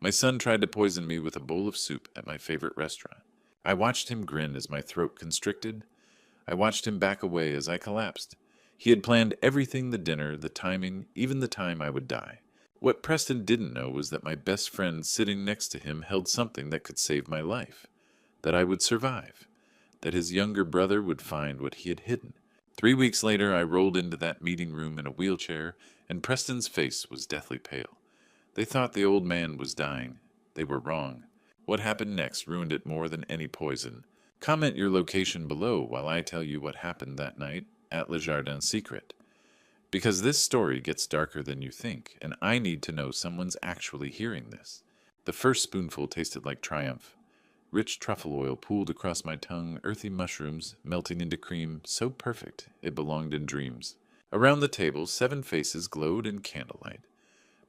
My son tried to poison me with a bowl of soup at my favorite restaurant. I watched him grin as my throat constricted. I watched him back away as I collapsed. He had planned everything: the dinner, the timing, even the time I would die. What Preston didn't know was that my best friend sitting next to him held something that could save my life, that I would survive, that his younger brother would find what he had hidden. 3 weeks later, I rolled into that meeting room in a wheelchair, and Preston's face was deathly pale. They thought the old man was dying. They were wrong. What happened next ruined it more than any poison. Comment your location below while I tell you what happened that night at Le Jardin Secret. Because this story gets darker than you think, and I need to know someone's actually hearing this. The first spoonful tasted like triumph. Rich truffle oil pooled across my tongue, earthy mushrooms melting into cream, so perfect it belonged in dreams. Around the table, 7 faces glowed in candlelight.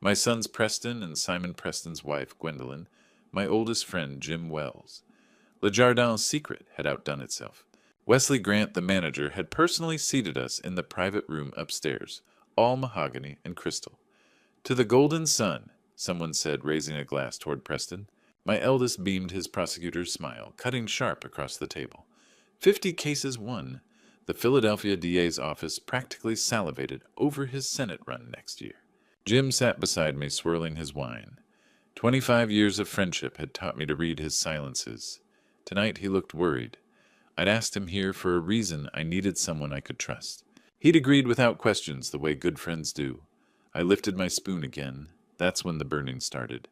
My sons Preston and Simon Preston's wife, Gwendolyn, my oldest friend, Jim Wells. Le Jardin's secret had outdone itself. Wesley Grant, the manager, had personally seated us in the private room upstairs, all mahogany and crystal. "To the golden sun," someone said, raising a glass toward Preston. My eldest beamed his prosecutor's smile, cutting sharp across the table. 50 cases won. The Philadelphia DA's office practically salivated over his Senate run next year. Jim sat beside me, swirling his wine. 25 years of friendship had taught me to read his silences. Tonight he looked worried. I'd asked him here for a reason. I needed someone I could trust. He'd agreed without questions, the way good friends do. I lifted my spoon again. That's when the burning started.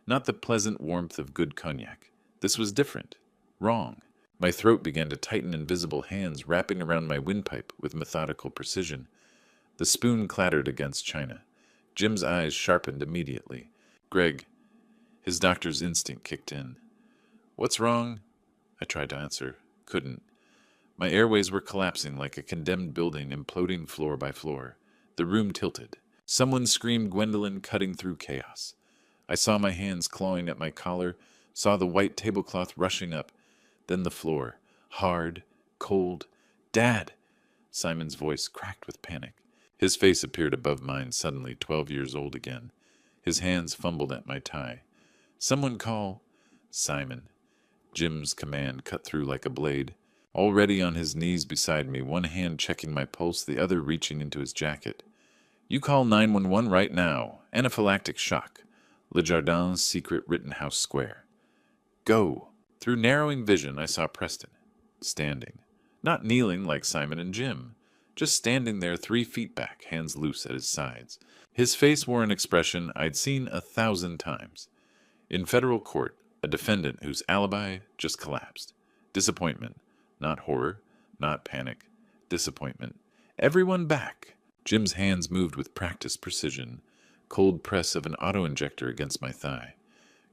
Not the pleasant warmth of good cognac. This was different. Wrong. My throat began to tighten, invisible hands wrapping around my windpipe with methodical precision. The spoon clattered against china. Jim's eyes sharpened immediately. "Greg." His doctor's instinct kicked in. "What's wrong?" I tried to answer. Couldn't. My airways were collapsing like a condemned building, imploding floor by floor. The room tilted. Someone screamed, Gwendolyn, cutting through chaos. I saw my hands clawing at my collar, saw the white tablecloth rushing up, then the floor, hard, cold. "Dad!" Simon's voice cracked with panic. His face appeared above mine, suddenly 12 years old again. His hands fumbled at my tie. "Someone call—" "Simon." Jim's command cut through like a blade. Already on his knees beside me, one hand checking my pulse, the other reaching into his jacket. "You call 911 right now. Anaphylactic shock. Le Jardin's secret Rittenhouse Square." "Go." Through narrowing vision, I saw Preston, standing. Not kneeling like Simon and Jim. Just standing there 3 feet back, hands loose at his sides. His face wore an expression I'd seen 1,000 times. In federal court, a defendant whose alibi just collapsed. Disappointment. Not horror. Not panic. Disappointment. Everyone back. Jim's hands moved with practiced precision. Cold press of an auto-injector against my thigh.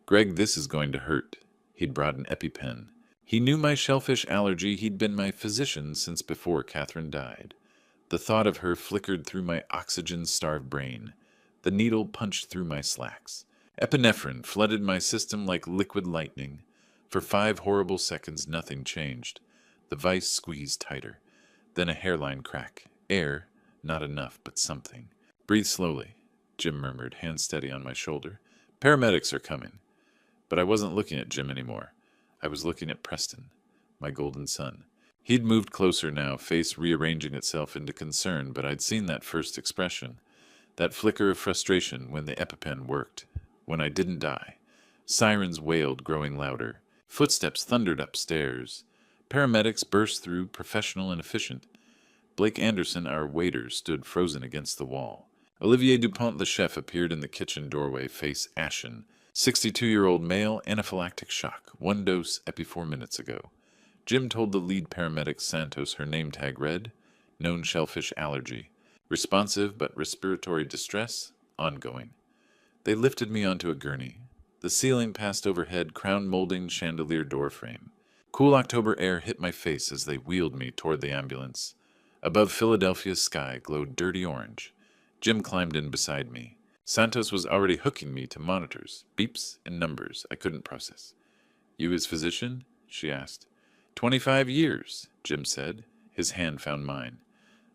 "Greg, this is going to hurt." He'd brought an EpiPen. He knew my shellfish allergy. He'd been my physician since before Catherine died. The thought of her flickered through my oxygen-starved brain. The needle punched through my slacks. Epinephrine flooded my system like liquid lightning. For 5 horrible seconds, nothing changed. The vice squeezed tighter. Then a hairline crack. Air, not enough, but something. "Breathe slowly," Jim murmured, hand steady on my shoulder. "Paramedics are coming." But I wasn't looking at Jim anymore. I was looking at Preston, my golden son. He'd moved closer now, face rearranging itself into concern, but I'd seen that first expression. That flicker of frustration when the EpiPen worked. When I didn't die. Sirens wailed, growing louder. Footsteps thundered upstairs. Paramedics burst through, professional and efficient. Blake Anderson, our waiter, stood frozen against the wall. Olivier Dupont, the chef, appeared in the kitchen doorway, face ashen. 62-year-old male, anaphylactic shock. 1 dose, epi 4 minutes ago. Jim told the lead paramedic, Santos, her name tag read, known shellfish allergy. Responsive but respiratory distress, ongoing. They lifted me onto a gurney. The ceiling passed overhead, crown-molding chandelier doorframe. Cool October air hit my face as they wheeled me toward the ambulance. Above Philadelphia's sky glowed dirty orange. Jim climbed in beside me. Santos was already hooking me to monitors, beeps and numbers I couldn't process. "You his physician?" she asked. 25 years, Jim said. His hand found mine.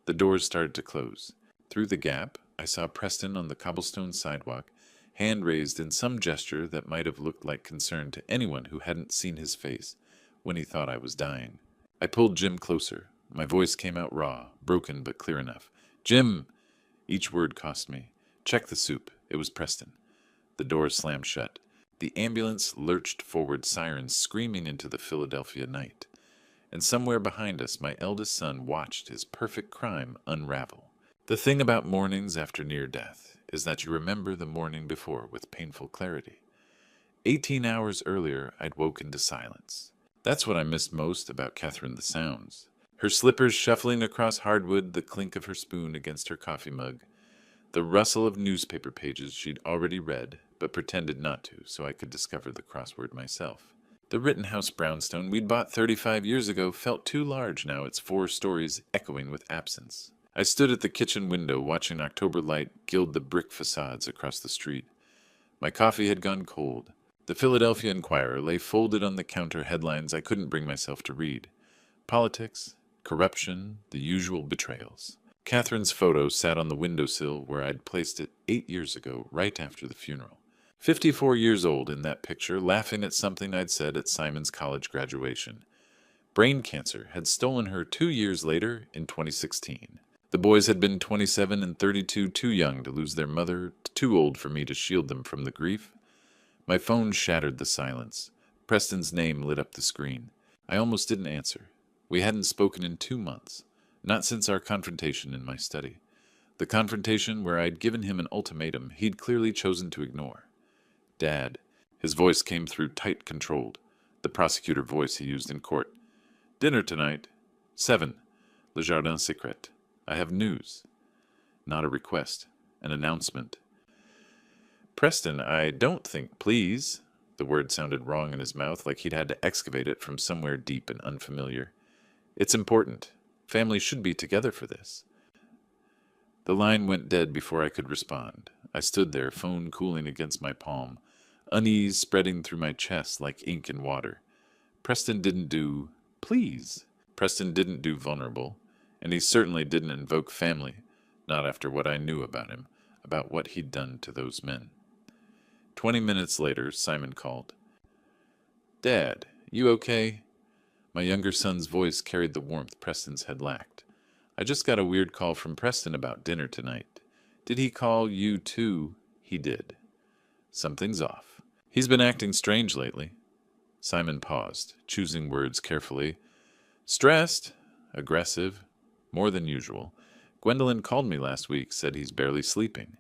The doors started to close. Through the gap, I saw Preston on the cobblestone sidewalk, hand raised in some gesture that might have looked like concern to anyone who hadn't seen his face when he thought I was dying. I pulled Jim closer. My voice came out raw, broken but clear enough. "Jim!" Each word cost me. "Check the soup." It was Preston. The door slammed shut. The ambulance lurched forward, sirens screaming into the Philadelphia night. And somewhere behind us, my eldest son watched his perfect crime unravel. The thing about mornings after near death is that you remember the morning before with painful clarity. 18 hours earlier, I'd woken to silence. That's what I missed most about Catherine the Sounds. Her slippers shuffling across hardwood, the clink of her spoon against her coffee mug, the rustle of newspaper pages she'd already read, but pretended not to, so I could discover the crossword myself. The Rittenhouse brownstone we'd bought 35 years ago felt too large now, its 4 stories echoing with absence. I stood at the kitchen window watching October light gild the brick facades across the street. My coffee had gone cold. The Philadelphia Inquirer lay folded on the counter, headlines I couldn't bring myself to read. Politics, corruption, the usual betrayals. Catherine's photo sat on the windowsill where I'd placed it 8 years ago, right after the funeral. 54 years old in that picture, laughing at something I'd said at Simon's college graduation. Brain cancer had stolen her 2 years later in 2016. The boys had been 27 and 32, too young to lose their mother, too old for me to shield them from the grief. My phone shattered the silence. Preston's name lit up the screen. I almost didn't answer. We hadn't spoken in 2 months, not since our confrontation in my study. The confrontation where I'd given him an ultimatum he'd clearly chosen to ignore. "Dad." His voice came through tight, controlled, the prosecutor voice he used in court. "Dinner tonight. 7. Le Jardin Secret. I have news." Not a request, an announcement. "Preston, I don't think, please." The word sounded wrong in his mouth, like he'd had to excavate it from somewhere deep and unfamiliar. "It's important. Family should be together for this." The line went dead before I could respond. I stood there, phone cooling against my palm, unease spreading through my chest like ink and water. Preston didn't do "please." Preston didn't do vulnerable, and he certainly didn't invoke family, not after what I knew about him, about what he'd done to those men. 20 minutes later, Simon called. "Dad, you okay?" My younger son's voice carried the warmth Preston's had lacked. "I just got a weird call from Preston about dinner tonight." "Did he call you too?" "He did." "Something's off. He's been acting strange lately." Simon paused, choosing words carefully. "Stressed, aggressive, more than usual. Gwendolyn called me last week, said he's barely sleeping."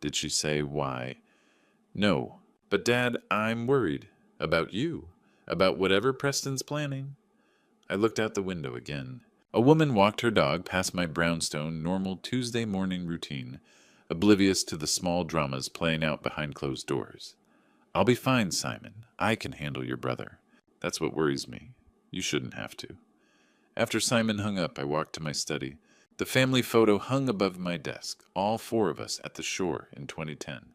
"Did she say why?" "No. But Dad, I'm worried. About you. About whatever Preston's planning." I looked out the window again. A woman walked her dog past my brownstone normal Tuesday morning routine, oblivious to the small dramas playing out behind closed doors. "I'll be fine, Simon. I can handle your brother." That's what worries me. You shouldn't have to. After Simon hung up, I walked to my study. The family photo hung above my desk, all 4 of us at the shore in 2010.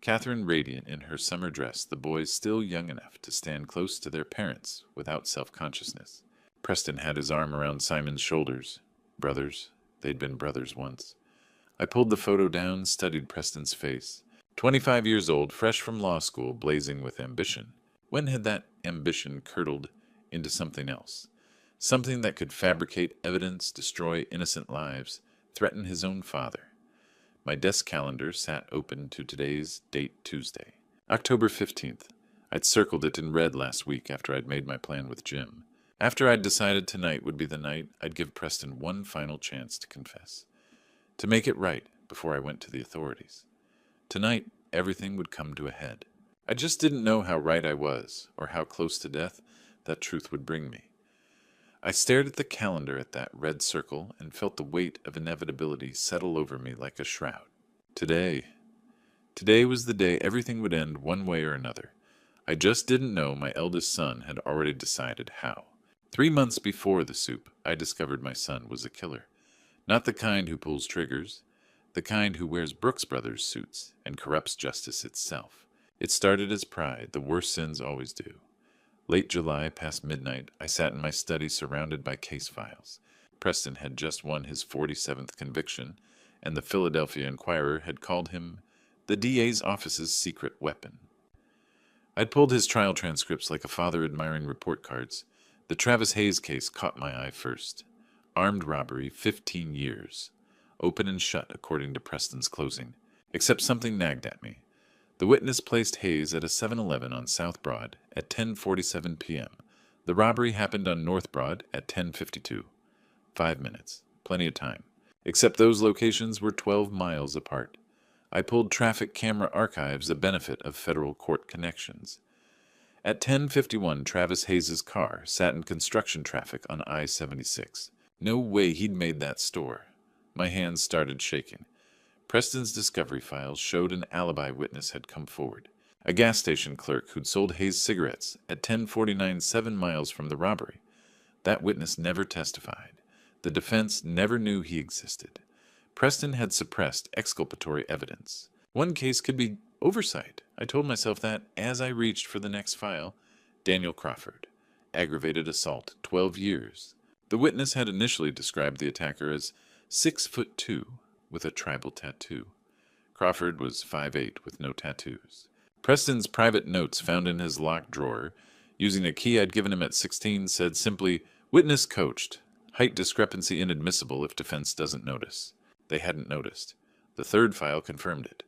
Catherine radiant in her summer dress, the boys still young enough to stand close to their parents without self-consciousness. Preston had his arm around Simon's shoulders. Brothers. They'd been brothers once. I pulled the photo down, studied Preston's face. 25 years old, fresh from law school, blazing with ambition. When had that ambition curdled into something else? Something that could fabricate evidence, destroy innocent lives, threaten his own father. My desk calendar sat open to today's date, Tuesday, October 15th. I'd circled it in red last week after I'd made my plan with Jim. After I'd decided tonight would be the night I'd give Preston one final chance to confess. To make it right before I went to the authorities. Tonight, everything would come to a head. I just didn't know how right I was, or how close to death that truth would bring me. I stared at the calendar at that red circle and felt the weight of inevitability settle over me like a shroud. Today was the day everything would end one way or another. I just didn't know my eldest son had already decided how. 3 months before the soup, I discovered my son was a killer. Not the kind who pulls triggers, the kind who wears Brooks Brothers suits and corrupts justice itself. It started as pride, the worst sins always do. Late July, past midnight, I sat in my study surrounded by case files. Preston had just won his 47th conviction, and the Philadelphia Inquirer had called him the DA's office's secret weapon. I'd pulled his trial transcripts like a father admiring report cards. The Travis Hayes case caught my eye first. Armed robbery, 15 years. Open and shut, according to Preston's closing. Except something nagged at me. The witness placed Hayes at a 7-Eleven on South Broad at 10:47 p.m. The robbery happened on North Broad at 10:52. 5 minutes. Plenty of time. Except those locations were 12 miles apart. I pulled traffic camera archives, a benefit of federal court connections. At 10:51, Travis Hayes' car sat in construction traffic on I-76. No way he'd made that store. My hands started shaking. Preston's discovery files showed an alibi witness had come forward. A gas station clerk who'd sold Hayes cigarettes at 10:49, 7 miles from the robbery. That witness never testified. The defense never knew he existed. Preston had suppressed exculpatory evidence. One case could be oversight. I told myself that as I reached for the next file. Daniel Crawford. Aggravated assault, 12 years. The witness had initially described the attacker as 6'2", with a tribal tattoo. Crawford was 5'8", with no tattoos. Preston's private notes found in his locked drawer, using a key I'd given him at 16, said simply, "Witness coached. Height discrepancy inadmissible if defense doesn't notice." They hadn't noticed. The third file confirmed it.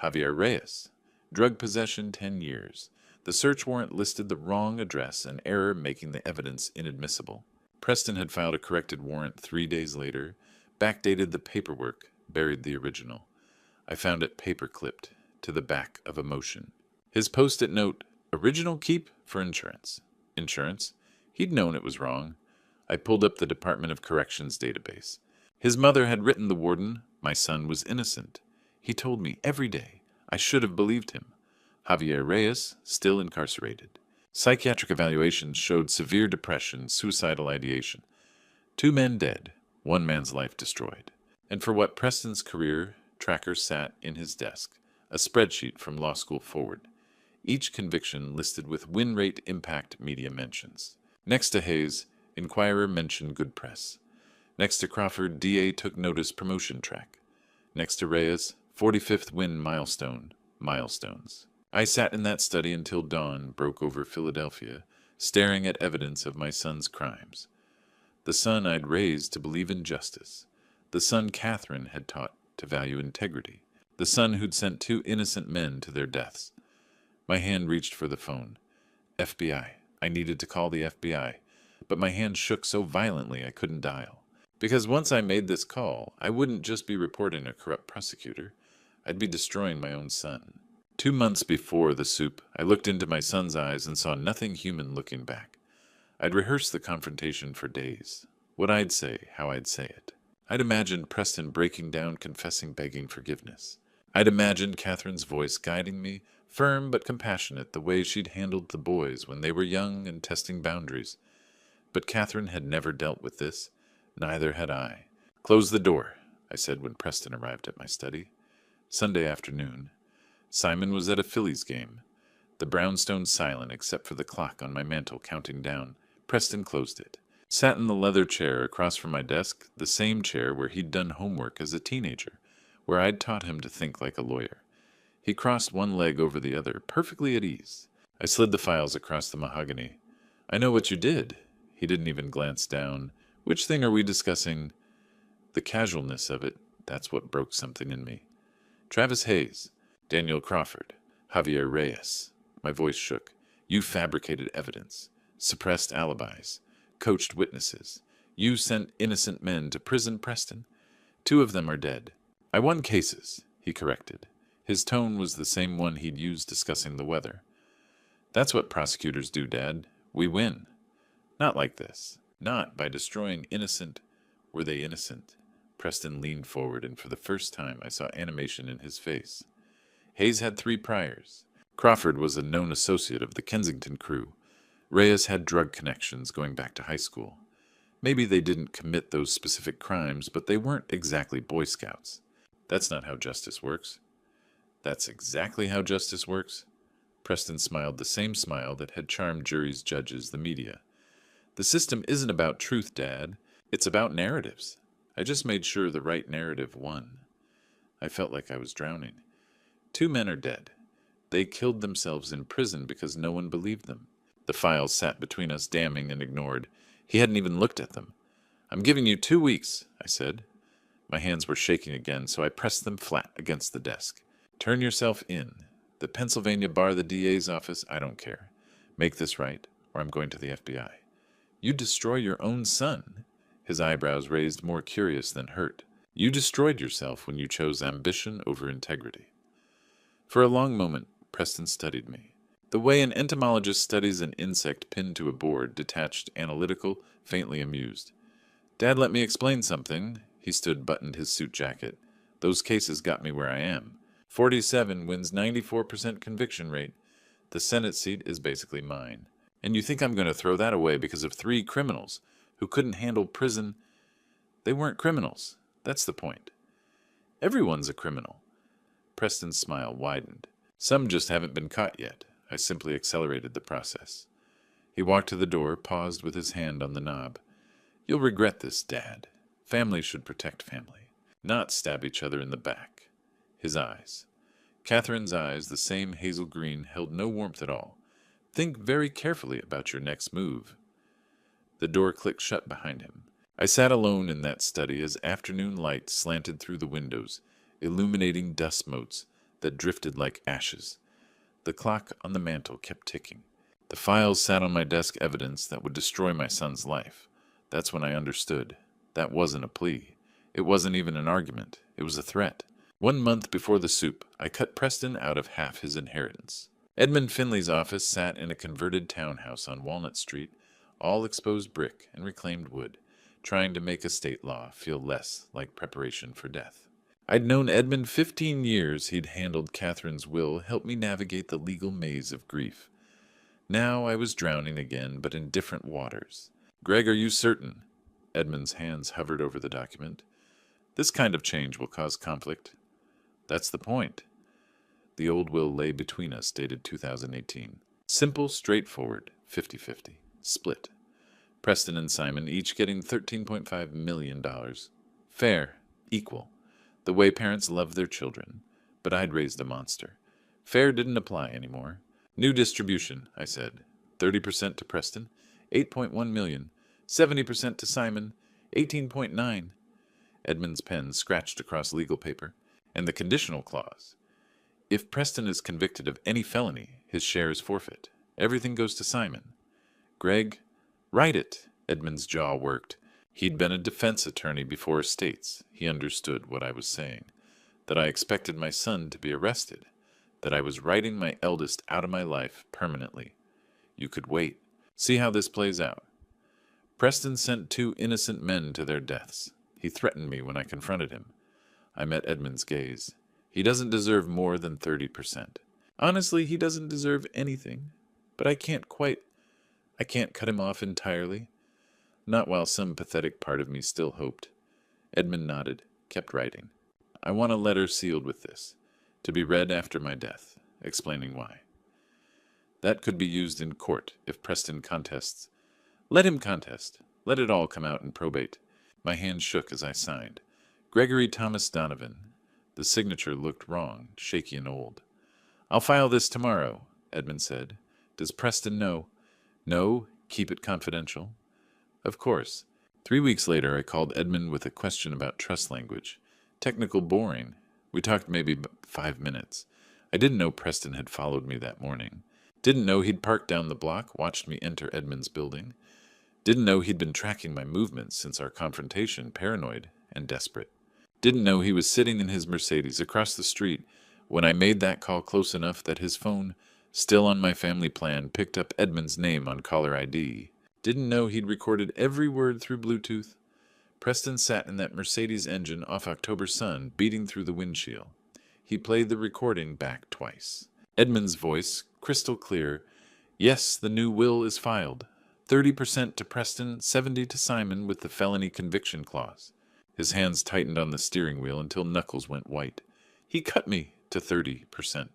Javier Reyes. Drug possession, 10 years. The search warrant listed the wrong address, an error making the evidence inadmissible. Preston had filed a corrected warrant 3 days later, backdated the paperwork, buried the original. I found it paper-clipped to the back of a motion. His post-it note, "Original keep for insurance." Insurance? He'd known it was wrong. I pulled up the Department of Corrections database. His mother had written the warden, "My son was innocent." He told me every day. I should have believed him. Javier Reyes, still incarcerated. Psychiatric evaluations showed severe depression, suicidal ideation. 2 men dead, 1 man's life destroyed. And for what Preston's career tracker sat in his desk, a spreadsheet from law school forward. Each conviction listed with win rate impact media mentions. Next to Hayes, Inquirer mentioned good press. Next to Crawford, DA took notice promotion track. Next to Reyes, 45th win milestone, milestones. I sat in that study until dawn broke over Philadelphia, staring at evidence of my son's crimes. The son I'd raised to believe in justice. The son Catherine had taught to value integrity. The son who'd sent 2 innocent men to their deaths. My hand reached for the phone. FBI. I needed to call the FBI, but my hand shook so violently I couldn't dial. Because once I made this call, I wouldn't just be reporting a corrupt prosecutor. I'd be destroying my own son. 2 months before the soup, I looked into my son's eyes and saw nothing human looking back. I'd rehearsed the confrontation for days. What I'd say, how I'd say it. I'd imagined Preston breaking down, confessing, begging forgiveness. I'd imagined Catherine's voice guiding me, firm but compassionate, the way she'd handled the boys when they were young and testing boundaries. But Catherine had never dealt with this. Neither had I. "Close the door," I said when Preston arrived at my study. Sunday afternoon. Simon was at a Phillies game. The brownstone silent except for the clock on my mantel counting down. Preston closed it. Sat in the leather chair across from my desk, the same chair where he'd done homework as a teenager, where I'd taught him to think like a lawyer. He crossed one leg over the other, perfectly at ease. I slid the files across the mahogany. "I know what you did." He didn't even glance down. "Which thing are we discussing?" The casualness of it, that's what broke something in me. "Travis Hayes, Daniel Crawford, Javier Reyes." My voice shook. "You fabricated evidence, suppressed alibis, coached witnesses. You sent innocent men to prison, Preston. 2 of them are dead." "I won cases," he corrected. His tone was the same one he'd used discussing the weather. "That's what prosecutors do, Dad. We win. Not like this. Not by destroying innocent." Were they innocent? Preston leaned forward, and for the first time I saw animation in his face. Hayes had 3 priors. Crawford was a known associate of the Kensington crew. Reyes had drug connections going back to high school. Maybe they didn't commit those specific crimes, but they weren't exactly Boy Scouts. That's not how justice works. That's exactly how justice works. Preston smiled the same smile that had charmed juries, judges, the media. "The system isn't about truth, Dad. It's about narratives. I just made sure the right narrative won." I felt like I was drowning. 2 men are dead. They killed themselves in prison because no one believed them. The files sat between us, damning and ignored. He hadn't even looked at them. I'm giving you 2 weeks, I said. My hands were shaking again, so I pressed them flat against the desk. Turn yourself in. The Pennsylvania bar, the DA's office, I don't care. Make this right, or I'm going to the FBI. You destroy your own son. His eyebrows raised, more curious than hurt. You destroyed yourself when you chose ambition over integrity. For a long moment, Preston studied me. The way an entomologist studies an insect pinned to a board, detached, analytical, faintly amused. Dad, let me explain something. He stood, buttoned his suit jacket. Those cases got me where I am. 47 wins 94% conviction rate. The Senate seat is basically mine. And you think I'm going to throw that away because of 3 criminals who couldn't handle prison? They weren't criminals. That's the point. Everyone's a criminal. Preston's smile widened. Some just haven't been caught yet. I simply accelerated the process. He walked to the door, paused with his hand on the knob. You'll regret this, Dad. Family should protect family, not stab each other in the back. His eyes. Catherine's eyes, the same hazel green, held no warmth at all. Think very carefully about your next move. The door clicked shut behind him. I sat alone in that study as afternoon light slanted through the windows, illuminating dust motes that drifted like ashes. The clock on the mantel kept ticking. The files sat on my desk, evidence that would destroy my son's life. That's when I understood. That wasn't a plea. It wasn't even an argument. It was a threat. 1 month before the soup, I cut Preston out of half his inheritance. Edmund Finley's office sat in a converted townhouse on Walnut Street, all exposed brick and reclaimed wood, trying to make estate law feel less like preparation for death. I'd known Edmund 15 years. He'd handled Catherine's will, helped me navigate the legal maze of grief. Now I was drowning again, but in different waters. Greg, are you certain? Edmund's hands hovered over the document. This kind of change will cause conflict. That's the point. The old will lay between us, dated 2018. Simple, straightforward, 50-50. Split. Preston and Simon each getting $13.5 million. Fair. Equal. The way parents love their children. But I'd raised a monster. Fair didn't apply anymore. New distribution, I said. 30% to Preston, 8.1 million. 70% to Simon, 18.9. Edmund's pen scratched across legal paper. And the conditional clause. If Preston is convicted of any felony, his share is forfeit. Everything goes to Simon. Greg, write it. Edmund's jaw worked. He'd been a defense attorney before estates. He understood what I was saying. That I expected my son to be arrested. That I was writing my eldest out of my life permanently. You could wait. See how this plays out. Preston sent 2 innocent men to their deaths. He threatened me when I confronted him. I met Edmund's gaze. He doesn't deserve more than 30%. Honestly, he doesn't deserve anything. But I can't cut him off entirely. Not while some pathetic part of me still hoped. Edmund nodded, kept writing. I want a letter sealed with this, to be read after my death, explaining why. That could be used in court if Preston contests. Let him contest. Let it all come out in probate. My hand shook as I signed. Gregory Thomas Donovan. The signature looked wrong, shaky and old. I'll file this tomorrow, Edmund said. Does Preston know? No, keep it confidential. Of course. 3 weeks later, I called Edmund with a question about trust language. Technical boring. We talked maybe 5 minutes. I didn't know Preston had followed me that morning. Didn't know he'd parked down the block, watched me enter Edmund's building. Didn't know he'd been tracking my movements since our confrontation, paranoid and desperate. Didn't know he was sitting in his Mercedes across the street when I made that call close enough that his phone, still on my family plan, picked up Edmund's name on caller ID. Didn't know he'd recorded every word through Bluetooth. Preston sat in that Mercedes engine off October sun, beating through the windshield. He played the recording back twice. Edmund's voice, crystal clear. Yes, the new will is filed. 30% to Preston, 70% to Simon with the felony conviction clause. His hands tightened on the steering wheel until knuckles went white. He cut me to 30%.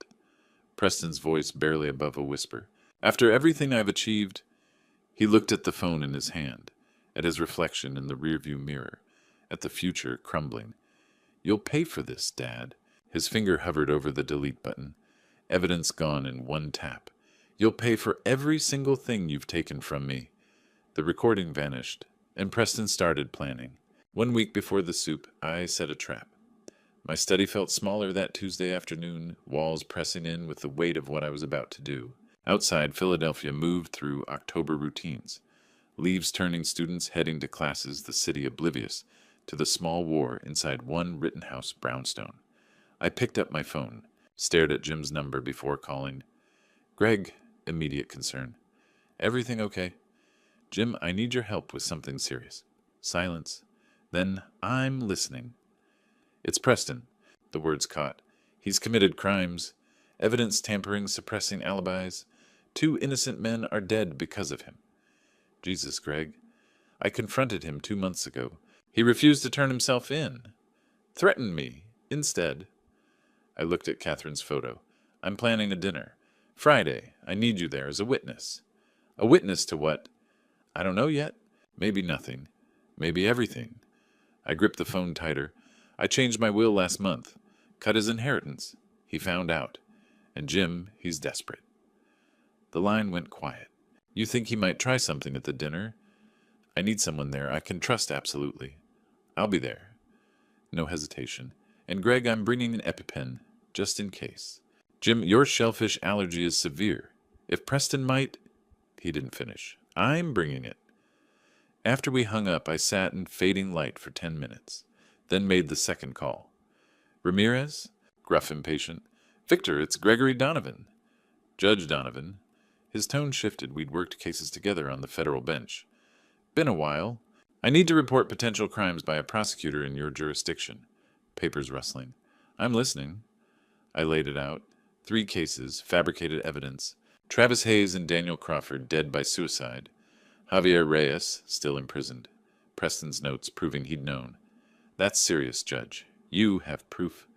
Preston's voice barely above a whisper. After everything I've achieved, he looked at the phone in his hand, at his reflection in the rearview mirror, at the future crumbling. You'll pay for this, Dad. His finger hovered over the delete button. Evidence gone in one tap. You'll pay for every single thing you've taken from me. The recording vanished, and Preston started planning. 1 week before the soup, I set a trap. My study felt smaller that Tuesday afternoon, walls pressing in with the weight of what I was about to do. Outside, Philadelphia moved through October routines. Leaves turning students heading to classes, the city oblivious to the small war inside one Rittenhouse brownstone. I picked up my phone, stared at Jim's number before calling. Greg, immediate concern. Everything okay? Jim, I need your help with something serious. Silence. Then, I'm listening. It's Preston. The words caught. He's committed crimes. Evidence tampering, suppressing alibis. 2 innocent men are dead because of him. Jesus, Greg. I confronted him 2 months ago. He refused to turn himself in. Threatened me, instead. I looked at Catherine's photo. I'm planning a dinner. Friday. I need you there as a witness. A witness to what? I don't know yet. Maybe nothing. Maybe everything. I gripped the phone tighter. I changed my will last month. Cut his inheritance. He found out. And Jim, he's desperate. The line went quiet. You think he might try something at the dinner? I need someone there I can trust absolutely. I'll be there. No hesitation. And Greg, I'm bringing an EpiPen, just in case. Jim, your shellfish allergy is severe. If Preston might... He didn't finish. I'm bringing it. After we hung up, I sat in fading light for 10 minutes, then made the second call. Ramirez? Gruff, impatient. Victor, it's Gregory Donovan. Judge Donovan. His tone shifted. We'd worked cases together on the federal bench. Been a while. I need to report potential crimes by a prosecutor in your jurisdiction. Papers rustling. I'm listening. I laid it out. 3 cases, fabricated evidence. Travis Hayes and Daniel Crawford dead by suicide. Javier Reyes still imprisoned. Preston's notes proving he'd known. That's serious, Judge. You have proof.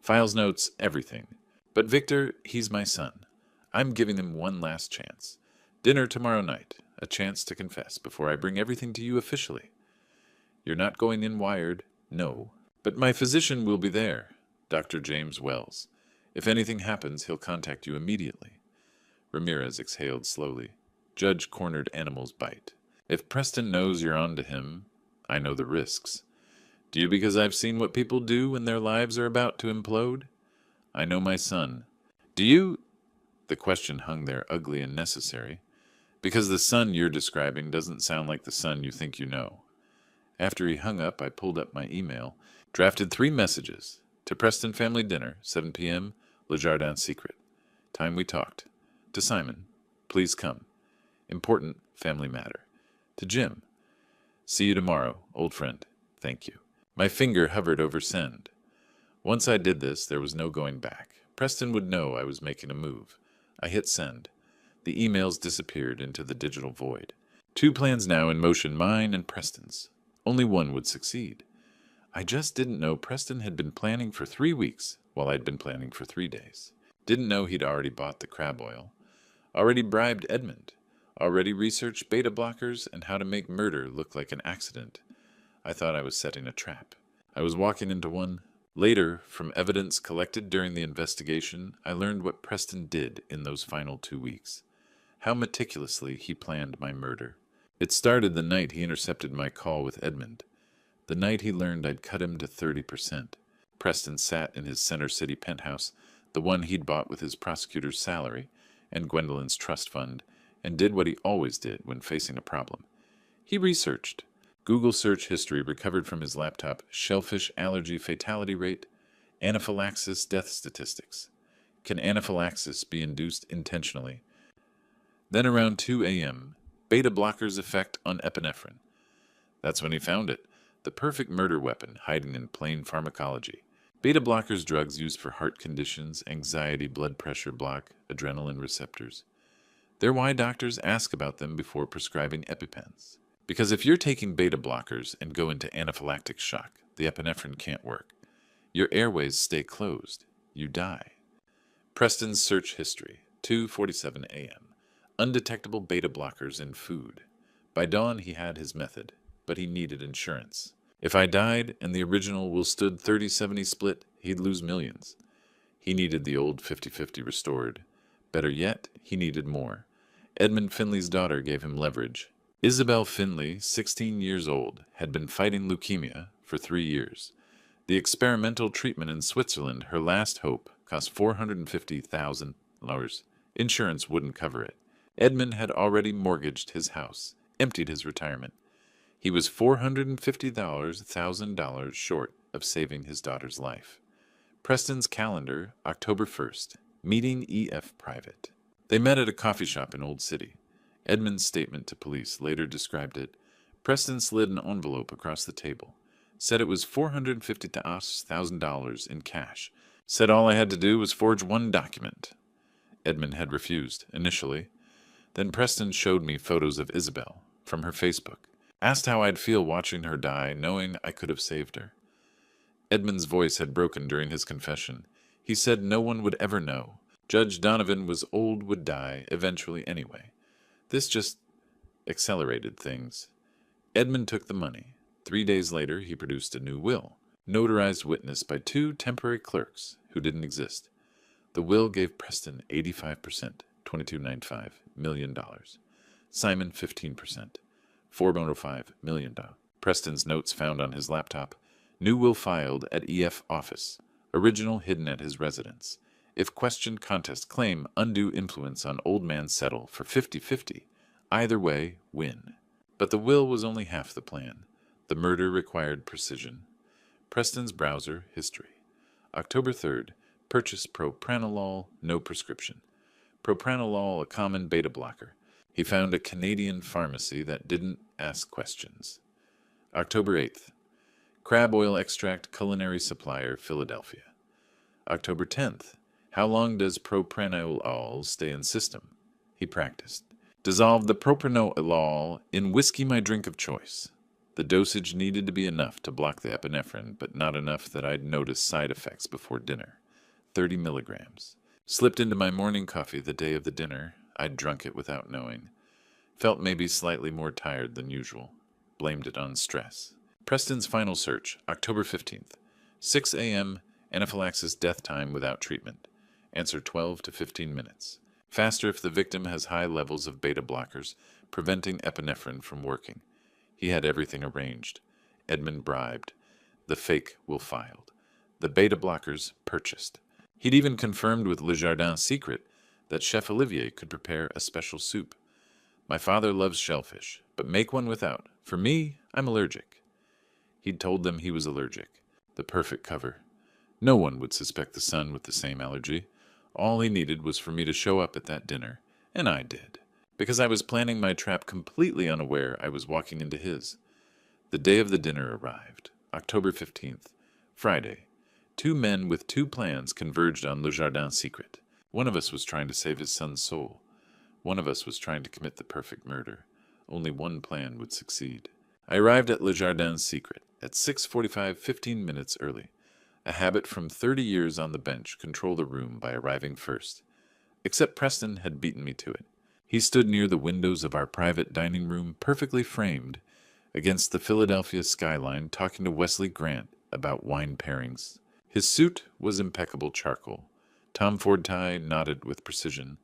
Files, notes, everything. But Victor, he's my son. I'm giving him one last chance. Dinner tomorrow night. A chance to confess before I bring everything to you officially. You're not going in wired, no. But my physician will be there, Dr. James Wells. If anything happens, he'll contact you immediately. Ramirez exhaled slowly. Judge cornered animal's bite. If Preston knows you're on to him, I know the risks. Do you because I've seen what people do when their lives are about to implode? I know my son. Do you... The question hung there ugly and necessary. Because the son you're describing doesn't sound like the son you think you know. After he hung up, I pulled up my email, drafted 3 messages. To Preston family dinner, 7 p.m., Le Jardin Secret. Time we talked. To Simon, please come. Important family matter. To Jim, see you tomorrow, old friend. Thank you. My finger hovered over send. Once I did this, there was no going back. Preston would know I was making a move. I hit send. The emails disappeared into the digital void. 2 plans now in motion, mine and Preston's. Only one would succeed. I just didn't know Preston had been planning for 3 weeks, while I'd been planning for 3 days. Didn't know he'd already bought the crab oil. Already bribed Edmund. Already researched beta blockers and how to make murder look like an accident. I thought I was setting a trap. I was walking into one. Later, from evidence collected during the investigation, I learned what Preston did in those final 2 weeks. How meticulously he planned my murder. It started the night he intercepted my call with Edmund. The night he learned I'd cut him to 30%. Preston sat in his Center City penthouse, the one he'd bought with his prosecutor's salary and Gwendolyn's trust fund, and did what he always did when facing a problem. He researched. Google search history recovered from his laptop, shellfish allergy fatality rate, anaphylaxis death statistics. Can anaphylaxis be induced intentionally? Then around 2 a.m., beta blockers' effect on epinephrine. That's when he found it, the perfect murder weapon hiding in plain pharmacology. Beta blockers, drugs used for heart conditions, anxiety, blood pressure block, adrenaline receptors. They're why doctors ask about them before prescribing EpiPens. Because if you're taking beta blockers and go into anaphylactic shock, the epinephrine can't work. Your airways stay closed. You die. Preston's search history, 2:47 a.m. Undetectable beta blockers in food. By dawn, he had his method, but he needed insurance. If I died and the original will stood 30-70 split, he'd lose millions. He needed the old 50-50 restored. Better yet, he needed more. Edmund Finley's daughter gave him leverage. Isabel Finley, 16 years old, had been fighting leukemia for 3 years. The experimental treatment in Switzerland, her last hope, cost $450,000. Insurance wouldn't cover it. Edmund had already mortgaged his house, emptied his retirement. He was $450,000 short of saving his daughter's life. Preston's calendar, October 1st. Meeting EF private. They met at a coffee shop in Old City. Edmund's statement to police later described it. Preston slid an envelope across the table. Said it was $450,000 in cash. Said all I had to do was forge one document. Edmund had refused, initially. Then Preston showed me photos of Isabel, from her Facebook. Asked how I'd feel watching her die, knowing I could have saved her. Edmund's voice had broken during his confession. He said no one would ever know. Judge Donovan was old, would die, eventually anyway. This just accelerated things. Edmund took the money. 3 days later, he produced a new will, notarized witness by 2 temporary clerks who didn't exist. The will gave Preston 85%, $22.95 million. Simon 15%, $4.05 million. Preston's notes found on his laptop. New will filed at EF office. Original hidden at his residence. If questioned contest claim undue influence on old man settle for 50-50. Either way, win. But the will was only half the plan. The murder required precision. Preston's browser history. October 3rd. Purchase propranolol, no prescription. Propranolol, a common beta blocker. He found a Canadian pharmacy that didn't ask questions. October 8th. Crab oil extract, culinary supplier, Philadelphia. October 10th. How long does propranolol stay in system? He practiced. Dissolved the propranolol in whiskey, my drink of choice. The dosage needed to be enough to block the epinephrine, but not enough that I'd notice side effects before dinner. 30 milligrams. Slipped into my morning coffee the day of the dinner. I'd drunk it without knowing. Felt maybe slightly more tired than usual. Blamed it on stress. Preston's final search, October 15th. 6 a.m., anaphylaxis death time without treatment. Answer 12 to 15 minutes. Faster if the victim has high levels of beta blockers, preventing epinephrine from working. He had everything arranged. Edmund bribed. The fake will filed. The beta blockers purchased. He'd even confirmed with Le Jardin's secret that Chef Olivier could prepare a special soup. My father loves shellfish, but make one without. For me, I'm allergic. He'd told them he was allergic. The perfect cover. No one would suspect the son with the same allergy. All he needed was for me to show up at that dinner, and I did. Because I was planning my trap completely unaware I was walking into his. The day of the dinner arrived, October 15th, Friday. 2 men with 2 plans converged on Le Jardin's secret. One of us was trying to save his son's soul. One of us was trying to commit the perfect murder. Only one plan would succeed. I arrived at Le Jardin's secret at 6:45, 15 minutes early. A habit from 30 years on the bench controlled the room by arriving first. Except Preston had beaten me to it. He stood near the windows of our private dining room, perfectly framed, against the Philadelphia skyline, talking to Wesley Grant about wine pairings. His suit was impeccable charcoal. Tom Ford tie knotted with precision.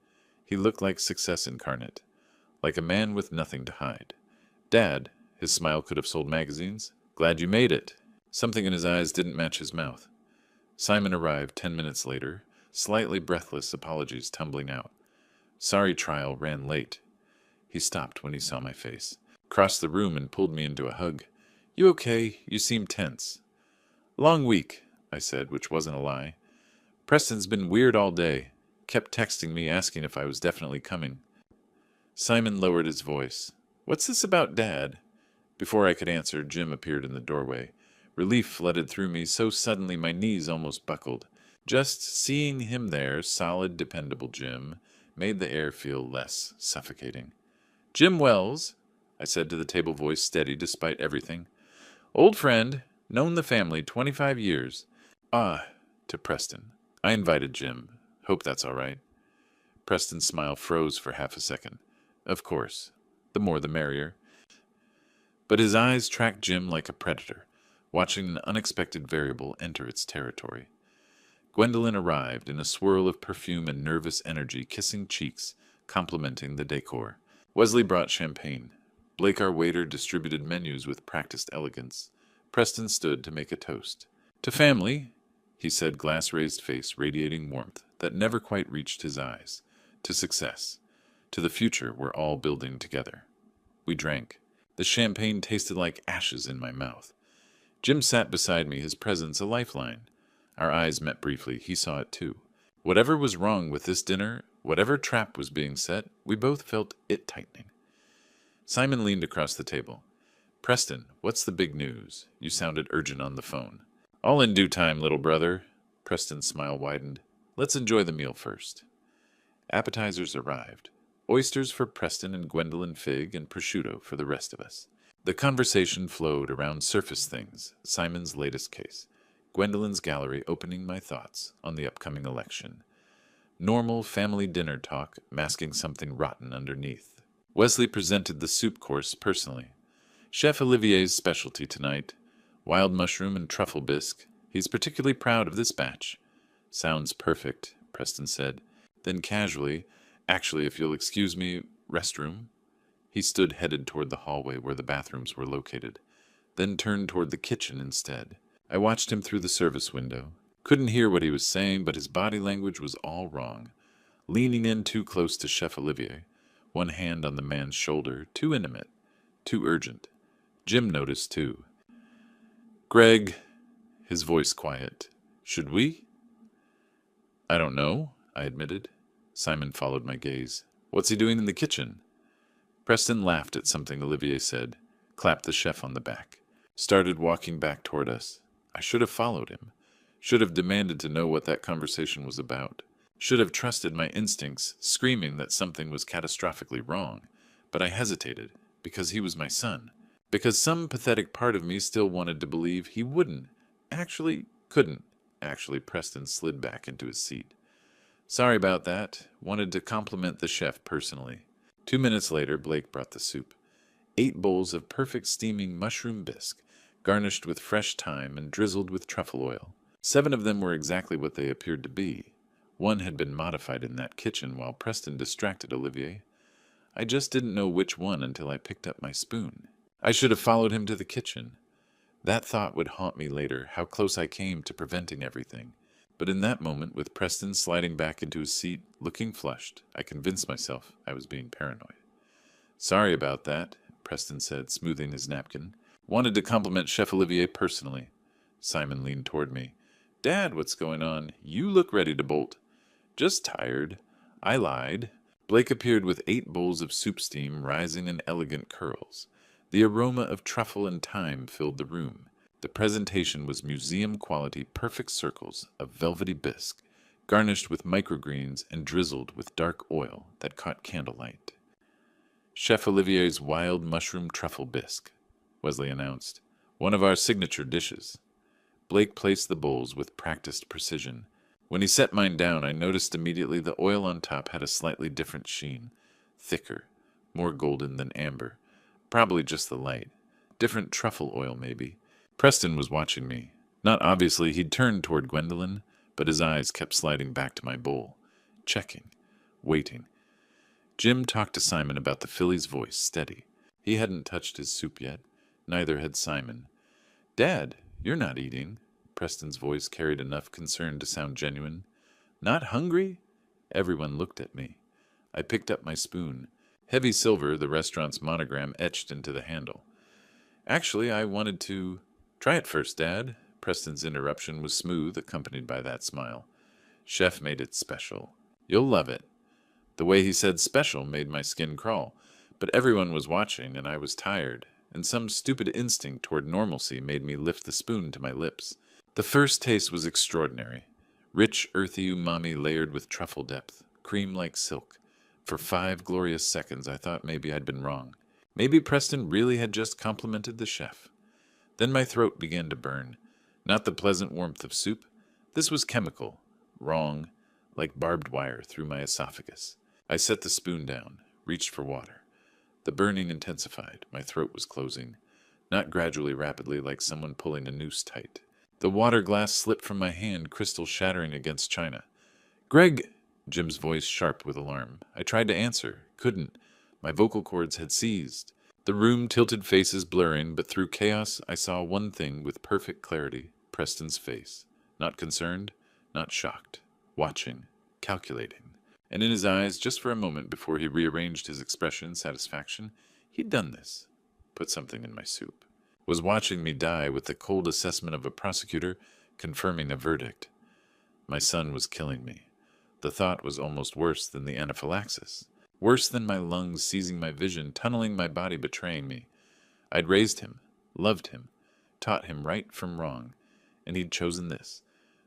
He looked like success incarnate, like a man with nothing to hide. Dad, his smile could have sold magazines. Glad you made it. Something in his eyes didn't match his mouth. Simon arrived 10 minutes later, slightly breathless apologies tumbling out. Sorry trial ran late. He stopped when he saw my face, crossed the room and pulled me into a hug. You okay? You seem tense. Long week, I said, which wasn't a lie. Preston's been weird all day. Kept texting me asking if I was definitely coming. Simon lowered his voice. What's this about Dad? Before I could answer, Jim appeared in the doorway. Relief flooded through me so suddenly my knees almost buckled. Just seeing him there, solid, dependable Jim, made the air feel less suffocating. Jim Wells, I said to the table voice steady despite everything. Old friend, known the family 25 years. Ah, to Preston. I invited Jim. Hope that's all right. Preston's smile froze for half a second. Of course. The more the merrier. But his eyes tracked Jim like a predator, watching an unexpected variable enter its territory. Gwendolyn arrived in a swirl of perfume and nervous energy, kissing cheeks, complementing the decor. Wesley brought champagne. Blake, our waiter, distributed menus with practiced elegance. Preston stood to make a toast. "To family," he said, glass-raised face radiating warmth that never quite reached his eyes. "To success. To the future we're all building together." We drank. The champagne tasted like ashes in my mouth. Jim sat beside me, his presence a lifeline. Our eyes met briefly. He saw it too. Whatever was wrong with this dinner, whatever trap was being set, we both felt it tightening. Simon leaned across the table. "Preston, what's the big news? You sounded urgent on the phone." "All in due time, little brother." Preston's smile widened. "Let's enjoy the meal first." Appetizers arrived. Oysters for Preston and Gwendolyn Fig, and prosciutto for the rest of us. The conversation flowed around surface things, Simon's latest case, Gwendolyn's gallery opening my thoughts on the upcoming election. Normal family dinner talk masking something rotten underneath. Wesley presented the soup course personally. Chef Olivier's specialty tonight, wild mushroom and truffle bisque. He's particularly proud of this batch. "Sounds perfect," Preston said. Then casually, "Actually, if you'll excuse me, restroom?" He stood headed toward the hallway where the bathrooms were located, then turned toward the kitchen instead. I watched him through the service window. Couldn't hear what he was saying, but his body language was all wrong. Leaning in too close to Chef Olivier, one hand on the man's shoulder, too intimate, too urgent. Jim noticed too. "Greg," his voice quiet, "should we?" "I don't know," I admitted. Simon followed my gaze. "What's he doing in the kitchen?" Preston laughed at something Olivier said, clapped the chef on the back, started walking back toward us. I should have followed him. Should have demanded to know what that conversation was about. Should have trusted my instincts, screaming that something was catastrophically wrong. But I hesitated, because he was my son. Because some pathetic part of me still wanted to believe he wouldn't. Couldn't. Preston slid back into his seat. "Sorry about that. Wanted to compliment the chef personally." 2 minutes later, Blake brought the soup. 8 bowls of perfect steaming mushroom bisque, garnished with fresh thyme and drizzled with truffle oil. 7 of them were exactly what they appeared to be. One had been modified in that kitchen while Preston distracted Olivier. I just didn't know which one until I picked up my spoon. I should have followed him to the kitchen. That thought would haunt me later, how close I came to preventing everything. But in that moment, with Preston sliding back into his seat, looking flushed, I convinced myself I was being paranoid. "Sorry about that," Preston said, smoothing his napkin. "Wanted to compliment Chef Olivier personally." Simon leaned toward me. "Dad, what's going on? You look ready to bolt." "Just tired." I lied. Blake appeared with 8 bowls of soup steam rising in elegant curls. The aroma of truffle and thyme filled the room. The presentation was museum-quality perfect circles of velvety bisque, garnished with microgreens and drizzled with dark oil that caught candlelight. "Chef Olivier's wild mushroom truffle bisque," Wesley announced. "One of our signature dishes." Blake placed the bowls with practiced precision. When he set mine down, I noticed immediately the oil on top had a slightly different sheen. Thicker, more golden than amber. Probably just the light. Different truffle oil, maybe. Preston was watching me. Not obviously, he'd turned toward Gwendolyn, but his eyes kept sliding back to my bowl. Checking. Waiting. Jim talked to Simon about the filly's voice, steady. He hadn't touched his soup yet. Neither had Simon. "Dad, you're not eating." Preston's voice carried enough concern to sound genuine. "Not hungry?" Everyone looked at me. I picked up my spoon. Heavy silver, the restaurant's monogram etched into the handle. "Actually, I wanted to—" "Try it first, Dad." Preston's interruption was smooth, accompanied by that smile. "Chef made it special. You'll love it." The way he said special made my skin crawl. But everyone was watching, and I was tired, and some stupid instinct toward normalcy made me lift the spoon to my lips. The first taste was extraordinary. Rich, earthy umami layered with truffle depth, cream like silk. For 5 glorious seconds I thought maybe I'd been wrong. Maybe Preston really had just complimented the chef. Then my throat began to burn. Not the pleasant warmth of soup. This was chemical. Wrong. Like barbed wire through my esophagus. I set the spoon down, reached for water. The burning intensified. My throat was closing. Not gradually, rapidly, like someone pulling a noose tight. The water glass slipped from my hand, crystal shattering against china. "Greg!" Jim's voice sharp with alarm. I tried to answer. Couldn't. My vocal cords had seized. The room tilted, faces blurring, but through chaos I saw one thing with perfect clarity: Preston's face. Not concerned, not shocked. Watching. Calculating. And in his eyes, just for a moment before he rearranged his expression in satisfaction, he'd done this. Put something in my soup. Was watching me die with the cold assessment of a prosecutor, confirming a verdict. My son was killing me. The thought was almost worse than the anaphylaxis. Worse than my lungs seizing my vision, tunneling my body, betraying me. I'd raised him, loved him, taught him right from wrong, and he'd chosen this.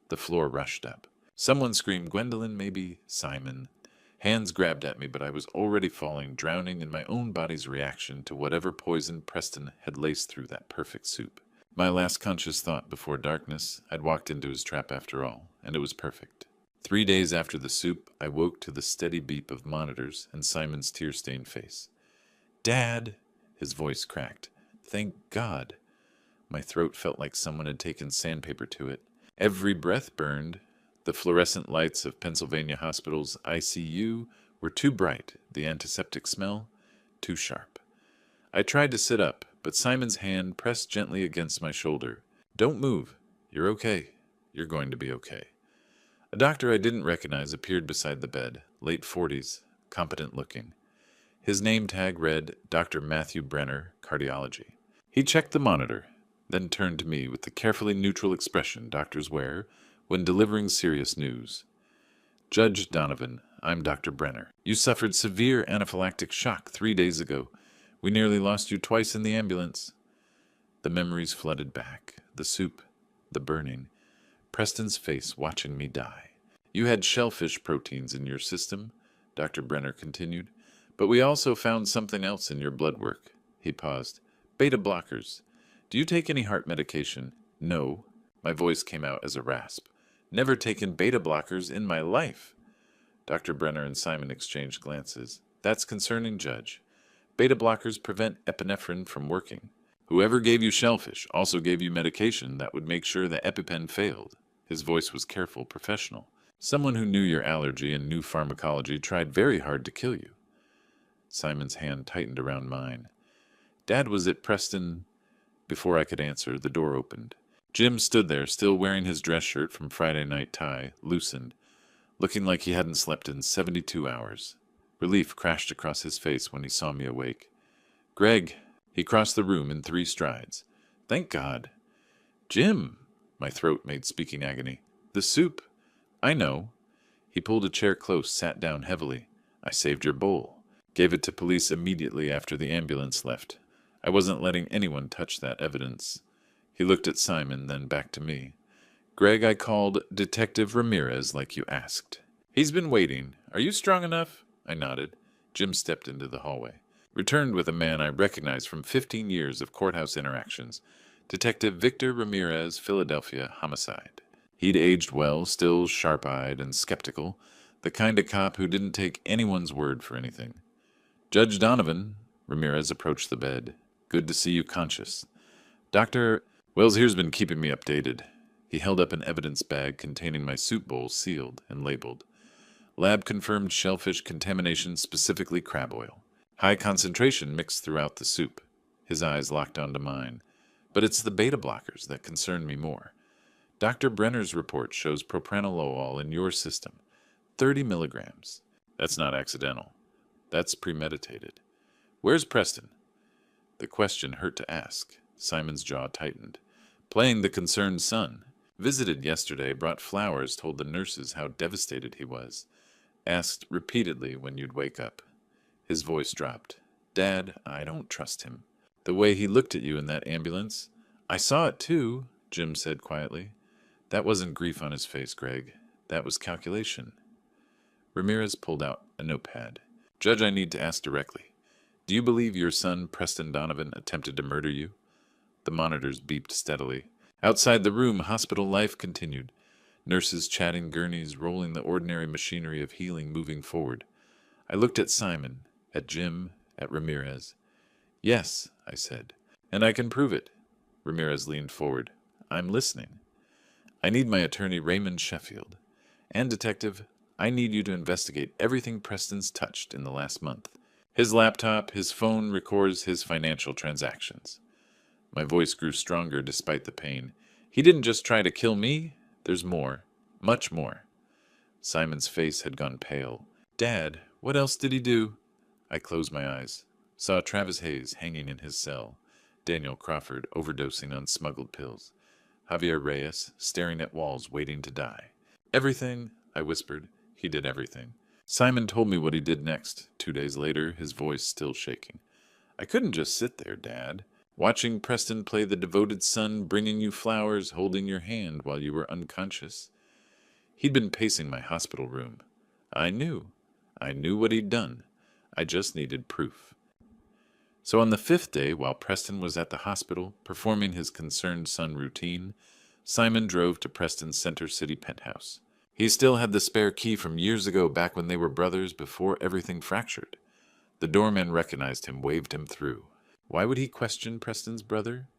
The floor rushed up. Someone screamed, "Gwendolyn, maybe Simon." Hands grabbed at me, but I was already falling, drowning in my own body's reaction to whatever poison Preston had laced through that perfect soup. My last conscious thought before darkness, I'd walked into his trap after all, and it was perfect. 3 days after the soup, I woke to the steady beep of monitors and Simon's tear-stained face. "Dad!" His voice cracked. "Thank God!" My throat felt like someone had taken sandpaper to it. Every breath burned. The fluorescent lights of Pennsylvania Hospital's ICU were too bright, the antiseptic smell too sharp. I tried to sit up, but Simon's hand pressed gently against my shoulder. "Don't move. You're okay. You're going to be okay." A doctor I didn't recognize appeared beside the bed, late 40s, competent looking. His name tag read Dr. Matthew Brenner, Cardiology. He checked the monitor, then turned to me with the carefully neutral expression doctors wear when delivering serious news. "Judge Donovan, I'm Dr. Brenner. You suffered severe anaphylactic shock 3 days ago. We nearly lost you twice in the ambulance." The memories flooded back. The soup, the burning, Preston's face watching me die. "You had shellfish proteins in your system," Dr. Brenner continued, "but we also found something else in your blood work." He paused. "Beta blockers. Do you take any heart medication?" "No." My voice came out as a rasp. "Never taken beta blockers in my life." Dr. Brenner and Simon exchanged glances. "That's concerning, Judge. Beta blockers prevent epinephrine from working. Whoever gave you shellfish also gave you medication that would make sure the EpiPen failed." His voice was careful, professional. "Someone who knew your allergy and knew pharmacology tried very hard to kill you." Simon's hand tightened around mine. "Dad was at Preston." Before I could answer, the door opened. Jim stood there, still wearing his dress shirt from Friday night tie, loosened, looking like he hadn't slept in 72 hours. Relief crashed across his face when he saw me awake. "Greg!" He crossed the room in 3 strides. "Thank God." "Jim!" My throat made speaking agony. "The soup." "I know." He pulled a chair close, sat down heavily. "I saved your bowl. Gave it to police immediately after the ambulance left. I wasn't letting anyone touch that evidence." He looked at Simon, then back to me. "Greg, I called Detective Ramirez like you asked. He's been waiting. Are you strong enough?" I nodded. Jim stepped into the hallway. Returned with a man I recognized from 15 years of courthouse interactions. Detective Victor Ramirez, Philadelphia, homicide. He'd aged well, still sharp-eyed and skeptical, the kind of cop who didn't take anyone's word for anything. "Judge Donovan," Ramirez approached the bed. "Good to see you conscious. Dr. Wells here's been keeping me updated." He held up an evidence bag containing my soup bowl, sealed and labeled. "Lab-confirmed shellfish contamination, specifically crab oil. High concentration mixed throughout the soup." His eyes locked onto mine. "But it's the beta blockers that concern me more. Dr. Brenner's report shows propranolol in your system. 30 milligrams. That's not accidental. That's premeditated. Where's Preston?" The question hurt to ask. Simon's jaw tightened. "Playing the concerned son. Visited yesterday, brought flowers, told the nurses how devastated he was. Asked repeatedly when you'd wake up." His voice dropped. "Dad, I don't trust him. The way he looked at you in that ambulance." "I saw it too," Jim said quietly. "That wasn't grief on his face, Greg. That was calculation." Ramirez pulled out a notepad. "Judge, I need to ask directly. Do you believe your son, Preston Donovan, attempted to murder you?" The monitors beeped steadily. Outside the room, hospital life continued. Nurses chatting, gurneys rolling, the ordinary machinery of healing moving forward. I looked at Simon, at Jim, at Ramirez. "Yes," I said. "And I can prove it." Ramirez leaned forward. "I'm listening." I need my attorney Raymond Sheffield. And detective, I need you to investigate everything Preston's touched in the last month. His laptop, his phone records his financial transactions. My voice grew stronger despite the pain. He didn't just try to kill me. There's more. Much more. Simon's face had gone pale. Dad, what else did he do? I closed my eyes. Saw Travis Hayes hanging in his cell. Daniel Crawford overdosing on smuggled pills. Javier Reyes staring at walls waiting to die. Everything, I whispered. He did everything. Simon told me what he did next, 2 days later, his voice still shaking. I couldn't just sit there, Dad. Watching Preston play the devoted son, bringing you flowers, holding your hand while you were unconscious. He'd been pacing my hospital room. I knew. I knew what he'd done. I just needed proof. So on the 5th day, while Preston was at the hospital, performing his concerned son routine, Simon drove to Preston's Center City penthouse. He still had the spare key from years ago, back when they were brothers, before everything fractured. The doorman recognized him, waved him through. Why would he question Preston's brother?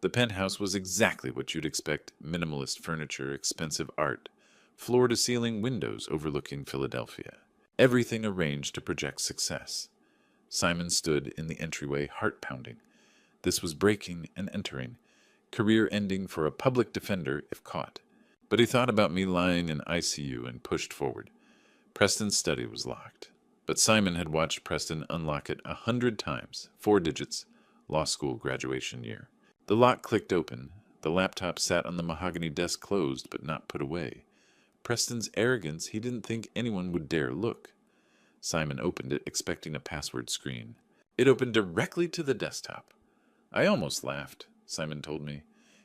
The penthouse was exactly what you'd expect: minimalist furniture, expensive art, floor-to-ceiling windows overlooking Philadelphia. Everything arranged to project success. Simon stood in the entryway, heart pounding. This was breaking and entering, career ending for a public defender if caught. But he thought about me lying in ICU and pushed forward. Preston's study was locked, but Simon had watched Preston unlock it 100 times, 4 digits, law school graduation year. The lock clicked open. The laptop sat on the mahogany desk, closed but not put away. Preston's arrogance, he didn't think anyone would dare look. Simon opened it, expecting a password screen. It opened directly to the desktop. I almost laughed, Simon told me.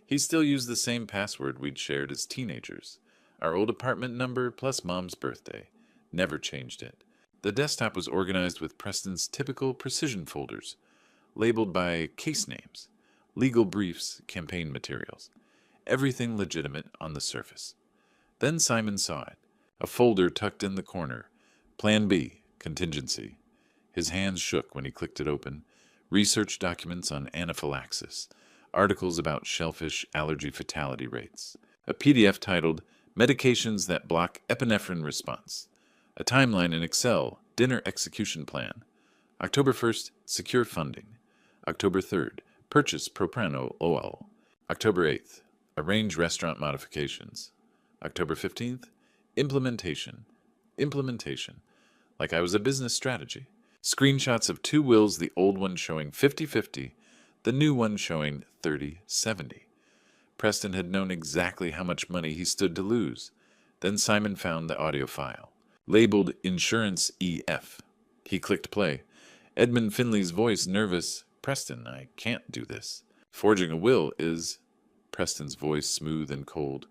He still used the same password we'd shared as teenagers. Our old apartment number plus Mom's birthday. Never changed it. The desktop was organized with Preston's typical precision folders, labeled by case names, legal briefs, campaign materials. Everything legitimate on the surface. Then Simon saw it. A folder tucked in the corner. Plan B, contingency. His hands shook when he clicked it open. Research documents on anaphylaxis. Articles about shellfish allergy fatality rates. A PDF titled Medications That Block Epinephrine Response. A timeline in Excel, dinner execution plan. October 1st, secure funding. October 3rd, purchase propranolol. October 8th, arrange restaurant modifications. October 15th, implementation. Implementation. Like I was a business strategy. Screenshots of 2 wills, the old one showing 50-50, the new one showing 30-70. Preston had known exactly how much money he stood to lose. Then Simon found the audio file, labeled Insurance EF. He clicked play. Edmund Finley's voice, nervous. Preston, I can't do this. Forging a will is... Preston's voice, smooth and cold.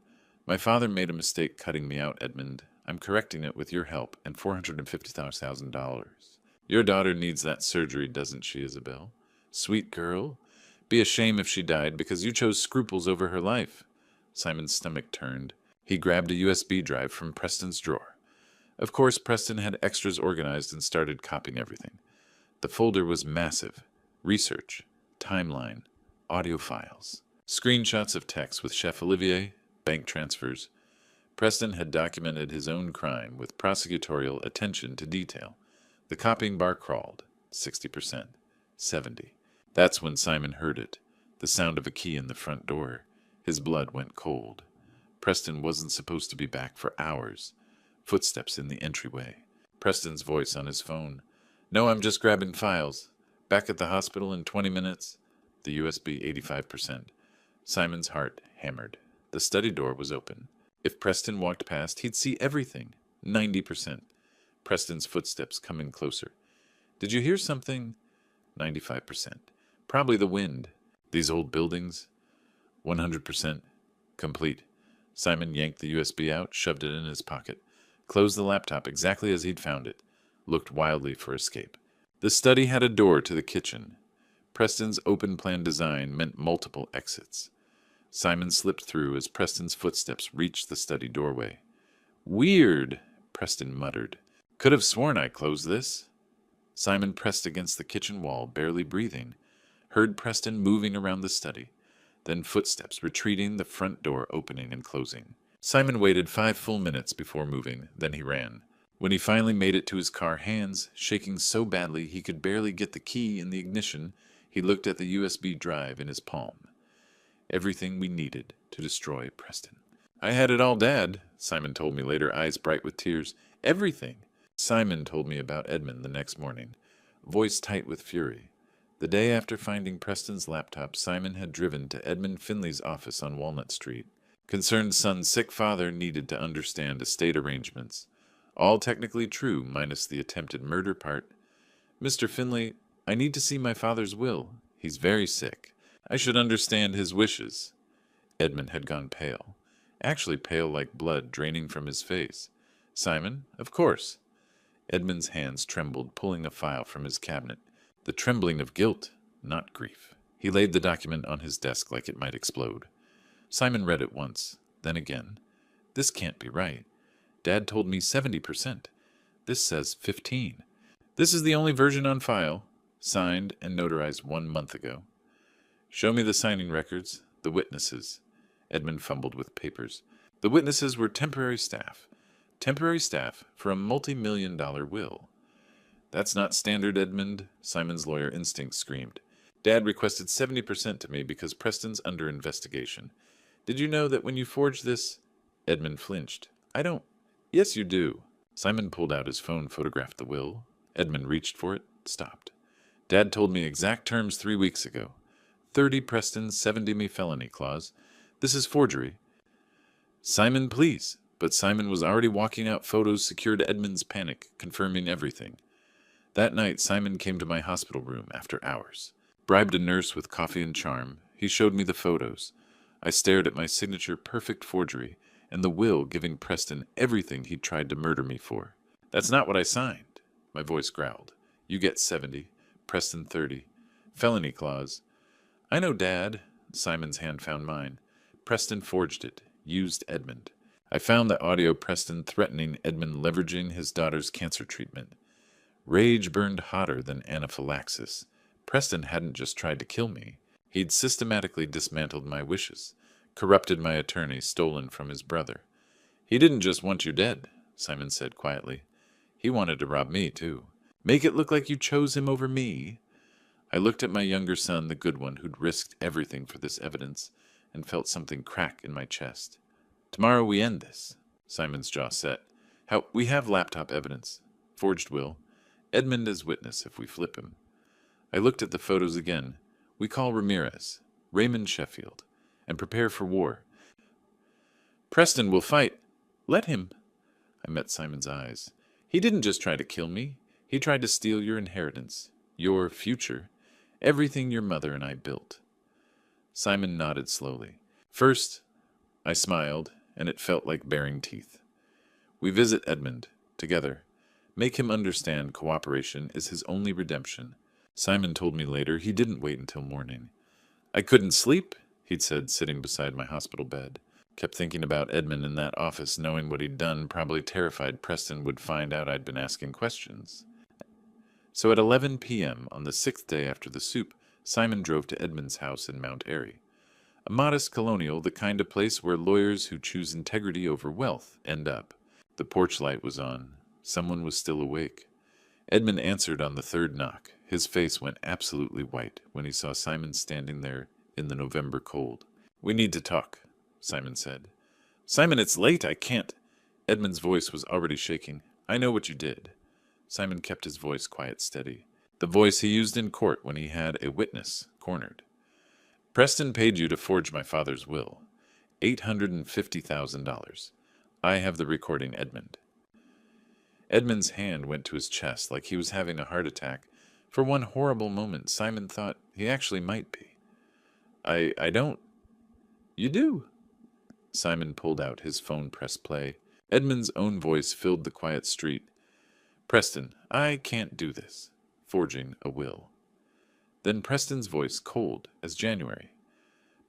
My father made a mistake cutting me out, Edmund. I'm correcting it with your help and $450,000. Your daughter needs that surgery, doesn't she, Isabel? Sweet girl. Be a shame if she died because you chose scruples over her life. Simon's stomach turned. He grabbed a USB drive from Preston's drawer. Of course, Preston had extras organized and started copying everything. The folder was massive. Research, timeline, audio files, screenshots of texts with Chef Olivier, bank transfers. Preston had documented his own crime with prosecutorial attention to detail. The copying bar crawled. 60%. 70%. That's when Simon heard it. The sound of a key in the front door. His blood went cold. Preston wasn't supposed to be back for hours. Footsteps in the entryway. Preston's voice on his phone. No, I'm just grabbing files. Back at the hospital in 20 minutes. The USB 85%. Simon's heart hammered. The study door was open. If Preston walked past, he'd see everything. 90%. Preston's footsteps coming closer. Did you hear something? 95%. Probably the wind. These old buildings. 100%. Complete. Simon yanked the USB out, shoved it in his pocket, closed the laptop exactly as he'd found it, looked wildly for escape. The study had a door to the kitchen. Preston's open-plan design meant multiple exits. Simon slipped through as Preston's footsteps reached the study doorway. Weird, Preston muttered. Could have sworn I closed this. Simon pressed against the kitchen wall, barely breathing, heard Preston moving around the study. then footsteps retreating, the front door opening and closing. Simon waited 5 full minutes before moving, then he ran. When he finally made it to his car, hands shaking so badly he could barely get the key in the ignition, he looked at the USB drive in his palm. Everything we needed to destroy Preston. I had it all, Dad, Simon told me later, eyes bright with tears. Everything. Simon told me about Edmund the next morning, voice tight with fury. The day after finding Preston's laptop, Simon had driven to Edmund Finley's office on Walnut Street. Concerned son's sick father needed to understand estate arrangements. All technically true, minus the attempted murder part. Mr. Finley, I need to see my father's will. He's very sick. I should understand his wishes. Edmund had gone pale. Actually pale like blood draining from his face. Simon, of course. Edmund's hands trembled, pulling a file from his cabinet. The trembling of guilt, not grief. He laid the document on his desk like it might explode. Simon read it once, then again. This can't be right. Dad told me 70%. This says 15. This is the only version on file, signed and notarized 1 month ago. Show me the signing records, the witnesses. Edmund fumbled with papers. The witnesses were temporary staff. Temporary staff for a multi-million-dollar will. That's not standard, Edmund, Simon's lawyer instinct screamed. Dad requested 70% to me because Preston's under investigation. Did you know that when you forged this? Edmund flinched. I don't. Yes, you do. Simon pulled out his phone, photographed the will. Edmund reached for it, stopped. Dad told me exact terms 3 weeks ago. 30 Preston, 70 me felony clause. This is forgery. Simon, please. But Simon was already walking out. Photos secured Edmund's panic, confirming everything. That night, Simon came to my hospital room after hours. Bribed a nurse with coffee and charm, he showed me the photos. I stared at my signature perfect forgery, and the will giving Preston everything he'd tried to murder me for. That's not what I signed, my voice growled. You get 70, Preston 30. Felony clause. I know, Dad. Simon's hand found mine. Preston forged it, used Edmund. I found the audio Preston threatening Edmund leveraging his daughter's cancer treatment. Rage burned hotter than anaphylaxis. Preston hadn't just tried to kill me. He'd systematically dismantled my wishes, corrupted my attorney, stolen from his brother. He didn't just want you dead, Simon said quietly. He wanted to rob me, too. Make it look like you chose him over me. I looked at my younger son, the good one, who'd risked everything for this evidence, and felt something crack in my chest. Tomorrow we end this, Simon's jaw set. We have laptop evidence. Forged will. Edmund as witness if we flip him. I looked at the photos again. We call Ramirez, Raymond Sheffield, and prepare for war. Preston will fight. Let him. I met Simon's eyes. He didn't just try to kill me. He tried to steal your inheritance, your future, everything your mother and I built. Simon nodded slowly. First, I smiled, and it felt like baring teeth. We visit Edmund, together. Make him understand cooperation is his only redemption. Simon told me later he didn't wait until morning. I couldn't sleep, he'd said, sitting beside my hospital bed. Kept thinking about Edmund in that office, knowing what he'd done, probably terrified Preston would find out I'd been asking questions. So at 11 p.m. on the 6th day after the soup, Simon drove to Edmund's house in Mount Airy. A modest colonial, the kind of place where lawyers who choose integrity over wealth end up. The porch light was on. Someone was still awake. Edmund answered on the third knock. His face went absolutely white when he saw Simon standing there in the November cold. We need to talk, Simon said. Simon, it's late. I can't. Edmund's voice was already shaking. I know what you did. Simon kept his voice quiet, steady. The voice he used in court when he had a witness cornered. Preston paid you to forge my father's will. $850,000. I have the recording, Edmund. Edmund's hand went to his chest like he was having a heart attack. For one horrible moment, Simon thought he actually might be. I don't. You do. Simon pulled out his phone, pressed play. Edmund's own voice filled the quiet street. Preston, I can't do this. Forging a will. Then Preston's voice, cold as January.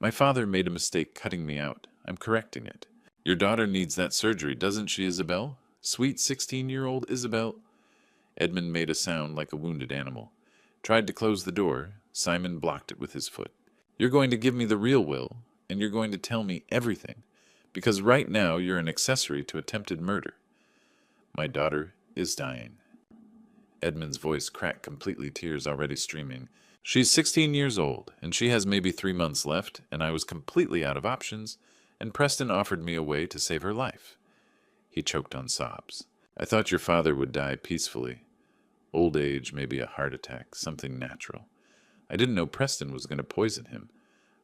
My father made a mistake cutting me out. I'm correcting it. Your daughter needs that surgery, doesn't she, Isabel? Sweet 16-year-old Isabel. Edmund made a sound like a wounded animal. Tried to close the door. Simon blocked it with his foot. You're going to give me the real will, and you're going to tell me everything, because right now you're an accessory to attempted murder. My daughter is dying. Edmund's voice cracked completely, tears already streaming. She's 16 years old, and she has maybe 3 months left, and I was completely out of options, and Preston offered me a way to save her life. He choked on sobs. I thought your father would die peacefully. Old age, maybe a heart attack, something natural. I didn't know Preston was going to poison him.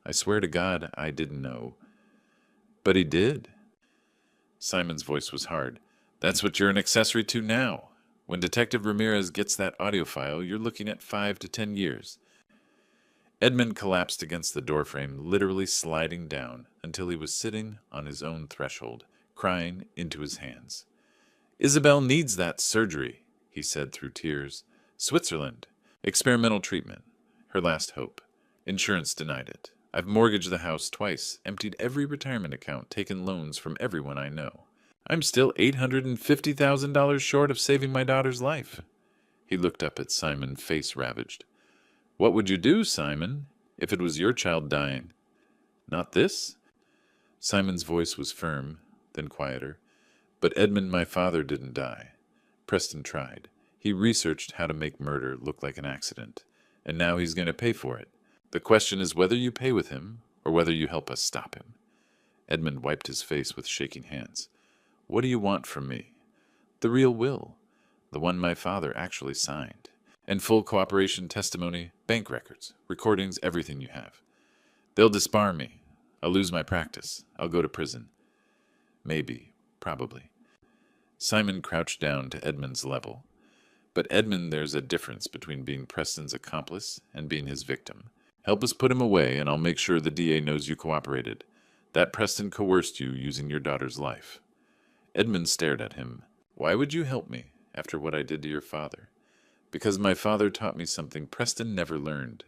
I swear to God, I didn't know. But he did. Simon's voice was hard. That's what you're an accessory to now. When Detective Ramirez gets that audio file, you're looking at 5 to 10 years. Edmund collapsed against the doorframe, literally sliding down until he was sitting on his own threshold, crying into his hands. Isabel needs that surgery, he said through tears. Switzerland. Experimental treatment. Her last hope. Insurance denied it. I've mortgaged the house twice, emptied every retirement account, taken loans from everyone I know. I'm still $850,000 short of saving my daughter's life. He looked up at Simon, face ravaged. What would you do, Simon, if it was your child dying? Not this? Simon's voice was firm, then quieter. But Edmund, my father, didn't die. Preston tried. He researched how to make murder look like an accident, and now he's going to pay for it. The question is whether you pay with him or whether you help us stop him. Edmund wiped his face with shaking hands. What do you want from me? The real will, the one my father actually signed, and full cooperation testimony, bank records, recordings, everything you have. They'll disbar me. I'll lose my practice. I'll go to prison. Maybe, probably. Simon crouched down to Edmund's level. But Edmund, there's a difference between being Preston's accomplice and being his victim. Help us put him away, and I'll make sure the DA knows you cooperated. That Preston coerced you using your daughter's life. Edmund stared at him. Why would you help me after what I did to your father? Because my father taught me something Preston never learned.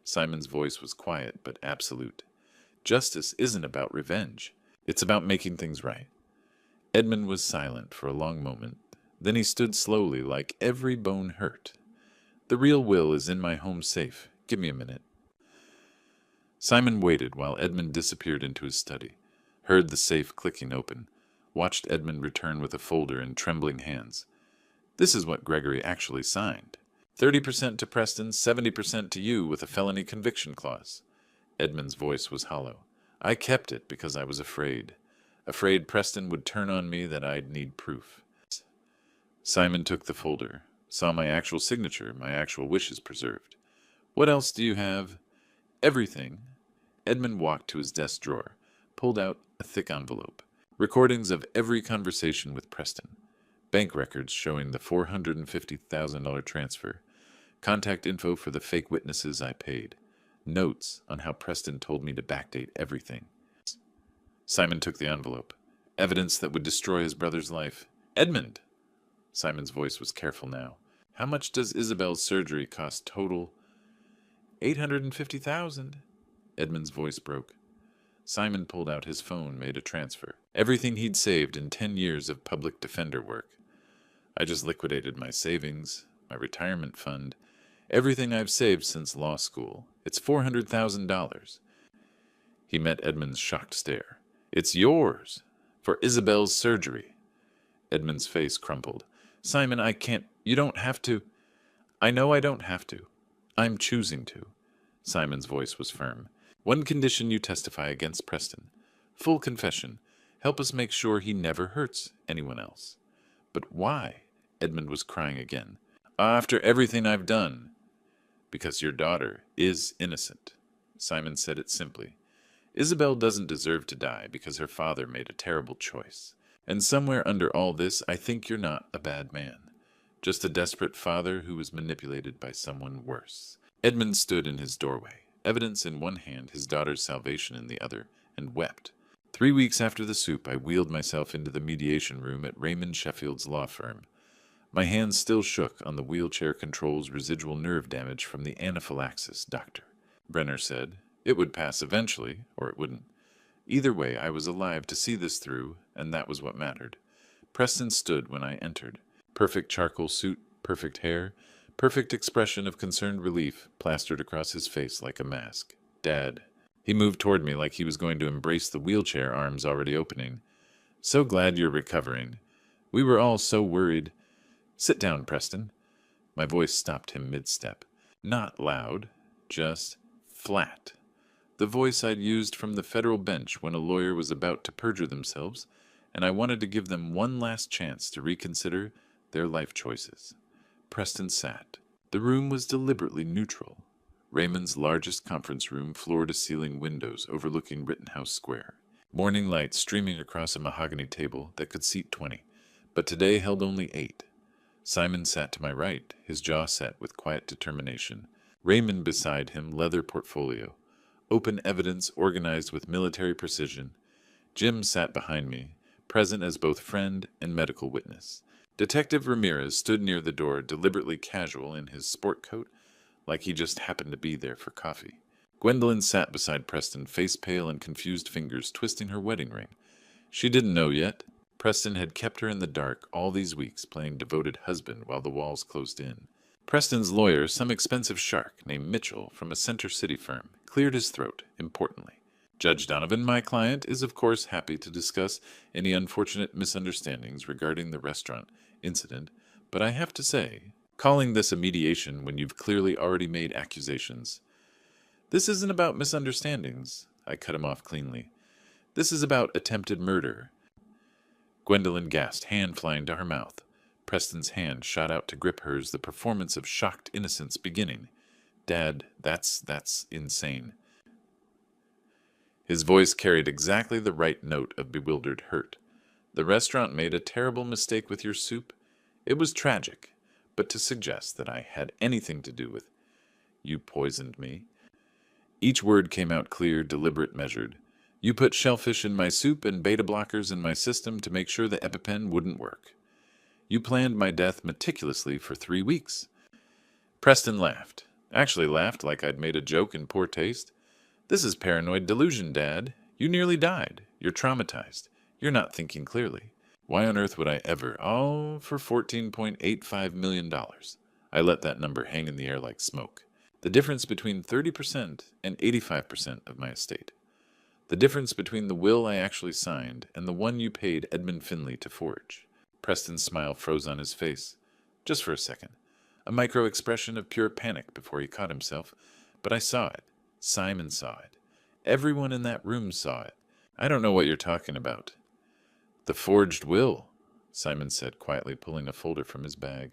Simon's voice was quiet but absolute. Justice isn't about revenge. It's about making things right. Edmund was silent for a long moment. Then he stood slowly, like every bone hurt. The real will is in my home safe. Give me a minute. Simon waited while Edmund disappeared into his study, heard the safe clicking open, watched Edmund return with a folder in trembling hands. This is what Gregory actually signed. 30% to Preston, 70% to you with a felony conviction clause. Edmund's voice was hollow. I kept it because I was afraid. Afraid Preston would turn on me, that I'd need proof. Simon took the folder, saw my actual signature, my actual wishes preserved. What else do you have? Everything. Edmund walked to his desk drawer, pulled out a thick envelope. Recordings of every conversation with Preston. Bank records showing the $450,000 transfer. Contact info for the fake witnesses I paid. Notes on how Preston told me to backdate everything. Simon took the envelope. Evidence that would destroy his brother's life. Edmund! Simon's voice was careful now. How much does Isabel's surgery cost total? $850,000. Edmund's voice broke. Simon pulled out his phone, made a transfer. Everything he'd saved in 10 years of public defender work. I just liquidated my savings, my retirement fund, everything I've saved since law school. It's $400,000. He met Edmund's shocked stare. It's yours, for Isabel's surgery. Edmund's face crumpled. Simon, I can't. You don't have to. I know I don't have to. I'm choosing to. Simon's voice was firm. One condition: you testify against Preston. Full confession. Help us make sure he never hurts anyone else. But why? Edmund was crying again. After everything I've done. Because your daughter is innocent. Simon said it simply. Isabel doesn't deserve to die because her father made a terrible choice. And somewhere under all this, I think you're not a bad man. Just a desperate father who was manipulated by someone worse. Edmund stood in his doorway, evidence in one hand, his daughter's salvation in the other, and wept. 3 weeks after the soup, I wheeled myself into the mediation room at Raymond Sheffield's law firm. My hands still shook on the wheelchair control's residual nerve damage from the anaphylaxis, Doctor. Brenner said. It would pass eventually, or it wouldn't. Either way, I was alive to see this through, and that was what mattered. Preston stood when I entered. Perfect charcoal suit, perfect hair, perfect expression of concerned relief plastered across his face like a mask. Dad. He moved toward me like he was going to embrace the wheelchair arms already opening. So glad you're recovering. We were all so worried. Sit down, Preston. My voice stopped him mid-step. Not loud, just flat. The voice I'd used from the federal bench when a lawyer was about to perjure themselves, and I wanted to give them one last chance to reconsider their life choices. Preston sat. The room was deliberately neutral. Raymond's largest conference room, floor-to-ceiling windows overlooking Rittenhouse Square. Morning light streaming across a mahogany table that could seat 20, but today held only 8. Simon sat to my right, his jaw set with quiet determination. Raymond beside him, leather portfolio. Open evidence organized with military precision. Jim sat behind me, present as both friend and medical witness. Detective Ramirez stood near the door, deliberately casual in his sport coat, like he just happened to be there for coffee. Gwendolyn sat beside Preston, face pale and confused fingers twisting her wedding ring. She didn't know yet. Preston had kept her in the dark all these weeks, playing devoted husband while the walls closed in. Preston's lawyer, some expensive shark named Mitchell from a Center City firm, cleared his throat, importantly. Judge Donovan, my client, is of course happy to discuss any unfortunate misunderstandings regarding the restaurant incident, but I have to say, calling this a mediation when you've clearly already made accusations. This isn't about misunderstandings, I cut him off cleanly. This is about attempted murder. Gwendolyn gasped, hand flying to her mouth. Preston's hand shot out to grip hers, the performance of shocked innocence beginning. Dad, that's insane. His voice carried exactly the right note of bewildered hurt. The restaurant made a terrible mistake with your soup. It was tragic, but to suggest that I had anything to do with you poisoned me. Each word came out clear, deliberate, measured. You put shellfish in my soup and beta blockers in my system to make sure the EpiPen wouldn't work. You planned my death meticulously for 3 weeks. Preston laughed. Actually laughed like I'd made a joke in poor taste. This is paranoid delusion, Dad. You nearly died. You're traumatized. You're not thinking clearly. Why on earth would I ever? All for $14.85 million. I let that number hang in the air like smoke. The difference between 30% and 85% of my estate. The difference between the will I actually signed and the one you paid Edmund Finley to forge. Preston's smile froze on his face. Just for a second. A micro-expression of pure panic before he caught himself. But I saw it. Simon saw it. Everyone in that room saw it. I don't know what you're talking about. The forged will, Simon said quietly, pulling a folder from his bag.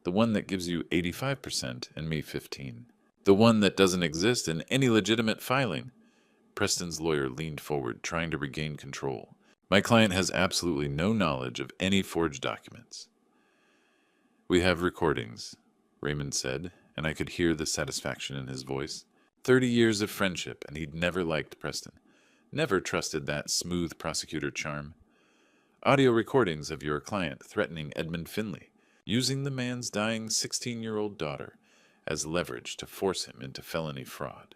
The one that gives you 85% and me 15%. The one that doesn't exist in any legitimate filing. Preston's lawyer leaned forward, trying to regain control. My client has absolutely no knowledge of any forged documents. We have recordings, Raymond said, and I could hear the satisfaction in his voice. 30 years of friendship, and he'd never liked Preston. Never trusted that smooth prosecutor charm. Audio recordings of your client threatening Edmund Finley, using the man's dying 16-year-old daughter as leverage to force him into felony fraud.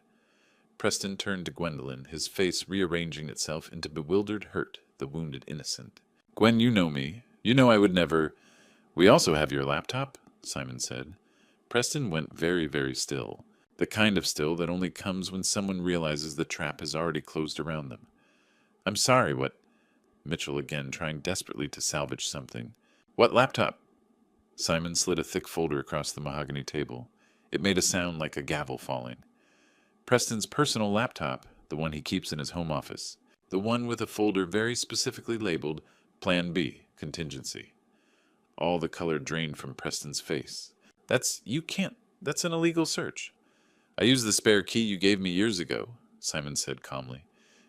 Preston turned to Gwendolyn, his face rearranging itself into bewildered hurt, the wounded innocent. Gwen, you know me. You know I would never... We also have your laptop, Simon said. Preston went very, very still. The kind of still that only comes when someone realizes the trap has already closed around them. I'm sorry, what... Mitchell again, trying desperately to salvage something. What laptop? Simon slid a thick folder across the mahogany table. It made a sound like a gavel falling. Preston's personal laptop, the one he keeps in his home office. The one with a folder very specifically labeled Plan B, Contingency. All the color drained from Preston's face. That's an illegal search. I used the spare key you gave me years ago, Simon said calmly,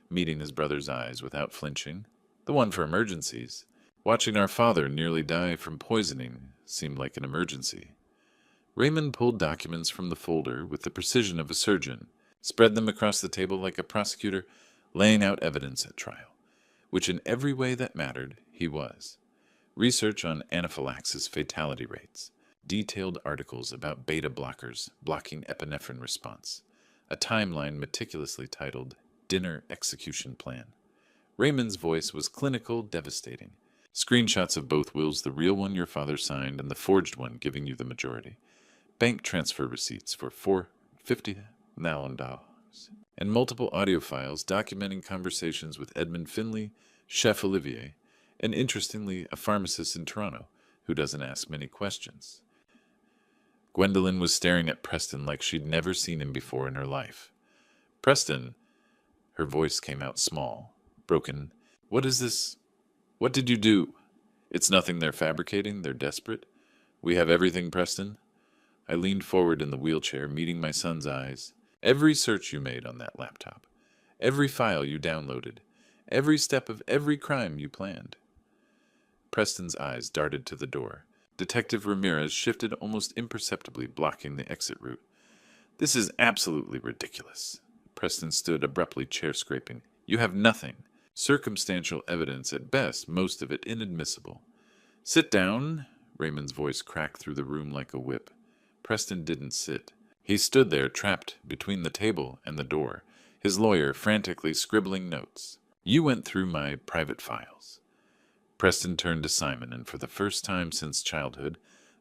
meeting his brother's eyes without flinching. The one for emergencies. Watching our father nearly die from poisoning seemed like an emergency. Raymond pulled documents from the folder with the precision of a surgeon, spread them across the table like a prosecutor laying out evidence at trial, which in every way that mattered, he was. Research on anaphylaxis fatality rates, detailed articles about beta blockers blocking epinephrine response, a timeline meticulously titled Dinner Execution Plan. Raymond's voice was clinical, devastating. Screenshots of both wills, the real one your father signed and the forged one giving you the majority. Bank transfer receipts for $450,000. videos, and multiple audio files documenting conversations with Edmund Finley, Chef Olivier, and interestingly, a pharmacist in Toronto who doesn't ask many questions. Gwendolyn was staring at Preston like she'd never seen him before in her life. Preston, her voice came out small, broken. What is this? What did you do? It's nothing they're fabricating. They're desperate. We have everything, Preston. I leaned forward in the wheelchair, meeting my son's eyes. Every search you made on that laptop. Every file you downloaded. Every step of every crime you planned. Preston's eyes darted to the door. Detective Ramirez shifted almost imperceptibly, blocking the exit route. This is absolutely ridiculous. Preston stood abruptly, chair-scraping. You have nothing. Circumstantial evidence at best, most of it inadmissible. Sit down. Raymond's voice cracked through the room like a whip. Preston didn't sit. He stood there, trapped between the table and the door, his lawyer frantically scribbling notes. You went through my private files. Preston turned to Simon, and for the first time since childhood,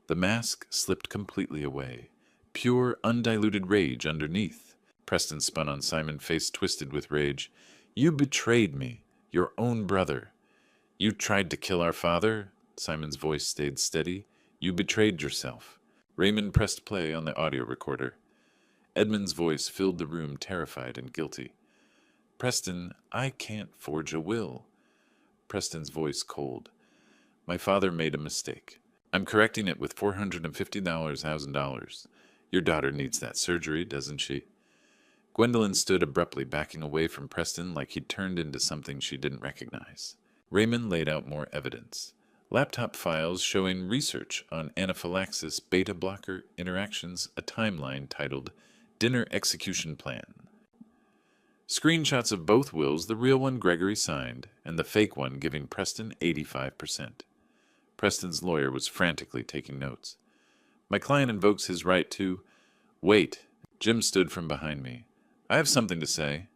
the mask slipped completely away. Pure, undiluted rage underneath. Preston spun on Simon, face twisted with rage. You betrayed me, your own brother. You tried to kill our father? Simon's voice stayed steady. You betrayed yourself. Raymond pressed play on the audio recorder. Edmund's voice filled the room, terrified and guilty. Preston, I can't forge a will. Preston's voice cold. My father made a mistake. I'm correcting it with $450,000. Your daughter needs that surgery, doesn't she? Gwendolyn stood abruptly, backing away from Preston like he'd turned into something she didn't recognize. Raymond laid out more evidence. Laptop files showing research on anaphylaxis beta blocker interactions, a timeline titled Dinner Execution Plan. Screenshots of both wills, the real one Gregory signed, and the fake one giving Preston 85%. Preston's lawyer was frantically taking notes. My client invokes his right to... Wait. Jim stood from behind me. I have something to say.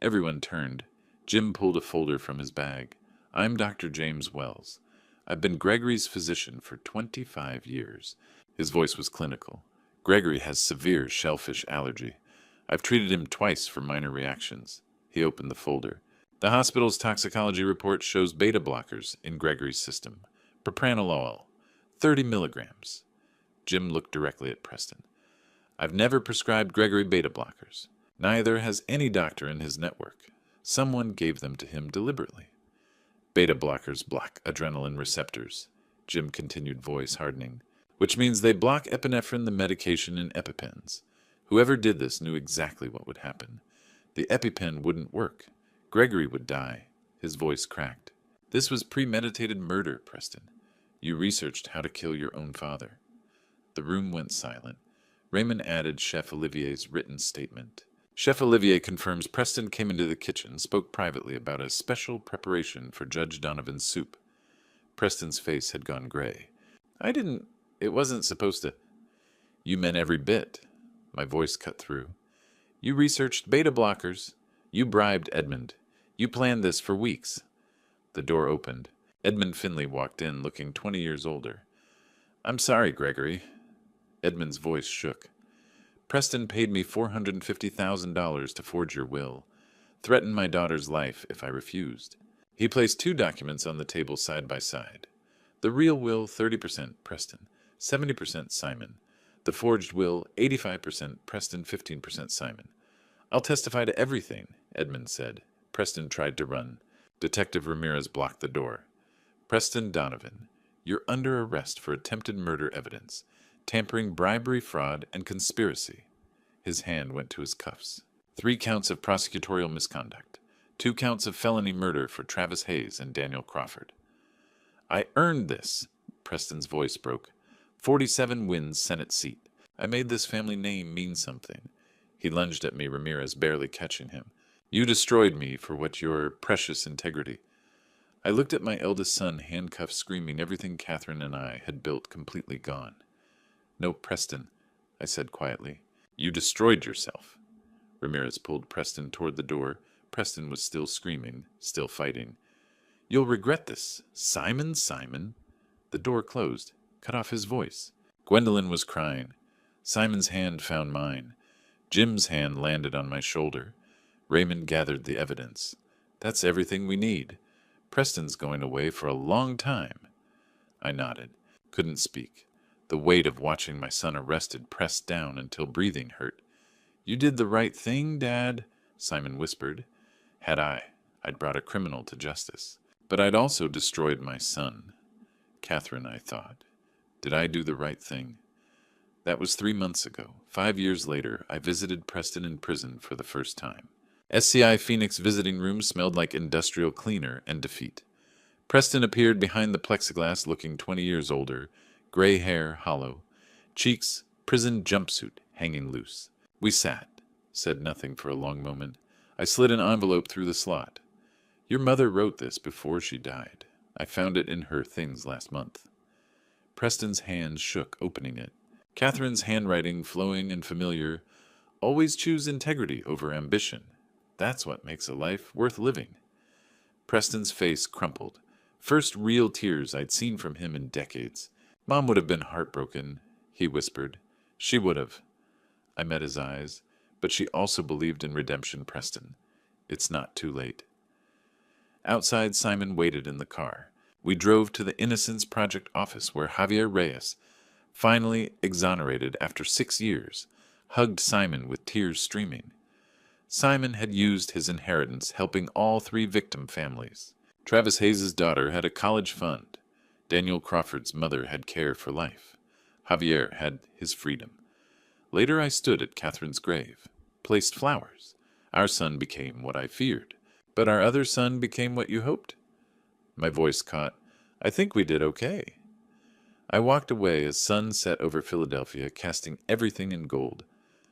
Everyone turned. Jim pulled a folder from his bag. I'm Dr. James Wells. I've been Gregory's physician for 25 years. His voice was clinical. Gregory has severe shellfish allergy. I've treated him twice for minor reactions. He opened the folder. The hospital's toxicology report shows beta blockers in Gregory's system. Propranolol, 30 milligrams. Jim looked directly at Preston. I've never prescribed Gregory beta blockers. Neither has any doctor in his network. Someone gave them to him deliberately. Beta blockers block adrenaline receptors. Jim continued, voice hardening. Which means they block epinephrine, the medication in EpiPens. Whoever did this knew exactly what would happen. The EpiPen wouldn't work. Gregory would die. His voice cracked. This was premeditated murder, Preston. You researched how to kill your own father. The room went silent. Raymond added Chef Olivier's written statement. Chef Olivier confirms Preston came into the kitchen, spoke privately about a special preparation for Judge Donovan's soup. Preston's face had gone gray. It wasn't supposed to... You meant every bit. My voice cut through. You researched beta blockers. You bribed Edmund. You planned this for weeks. The door opened. Edmund Finley walked in, looking 20 years older. I'm sorry, Gregory. Edmund's voice shook. Preston paid me $450,000 to forge your will. Threatened my daughter's life if I refused. He placed two documents on the table side by side. The real will, 30% Preston, 70% Simon. The forged will, 85% Preston, 15% Simon. I'll testify to everything, Edmund said. Preston tried to run. Detective Ramirez blocked the door. Preston Donovan, you're under arrest for attempted murder evidence, tampering, bribery, fraud, and conspiracy. His hand went to his cuffs. 3 counts of prosecutorial misconduct. 2 counts of felony murder for Travis Hayes and Daniel Crawford. I earned this, Preston's voice broke. 47 wins Senate seat. I made this family name mean something. He lunged at me, Ramirez barely catching him. You destroyed me for what your precious integrity. I looked at my eldest son, handcuffed, screaming, everything Catherine and I had built completely gone. No, Preston, I said quietly. You destroyed yourself. Ramirez pulled Preston toward the door. Preston was still screaming, still fighting. You'll regret this. Simon, Simon. The door closed, cut off his voice. Gwendolyn was crying. Simon's hand found mine. Jim's hand landed on my shoulder. Raymond gathered the evidence. That's everything we need. Preston's going away for a long time. I nodded, couldn't speak. The weight of watching my son arrested pressed down until breathing hurt. You did the right thing, Dad, Simon whispered. Had I'd brought a criminal to justice. But I'd also destroyed my son. Catherine, I thought. Did I do the right thing? That was 3 months ago. 5 years later, I visited Preston in prison for the first time. SCI Phoenix visiting room smelled like industrial cleaner and defeat. Preston appeared behind the plexiglass looking 20 years older, gray hair hollow, cheeks prison jumpsuit hanging loose. We sat, said nothing for a long moment. I slid an envelope through the slot. Your mother wrote this before she died. I found it in her things last month. Preston's hands shook, opening it. Catherine's handwriting, flowing and familiar. Always choose integrity over ambition. That's what makes a life worth living. Preston's face crumpled. First real tears I'd seen from him in decades. Mom would have been heartbroken, he whispered. She would have. I met his eyes, but she also believed in redemption, Preston. It's not too late. Outside, Simon waited in the car. We drove to the Innocence Project office where Javier Reyes, finally exonerated after 6 years, hugged Simon with tears streaming. Simon had used his inheritance helping all 3 victim families. Travis Hayes' daughter had a college fund. Daniel Crawford's mother had care for life. Javier had his freedom. Later I stood at Catherine's grave, placed flowers. Our son became what I feared. But our other son became what you hoped. My voice caught. I think we did okay. I walked away as sun set over Philadelphia, casting everything in gold.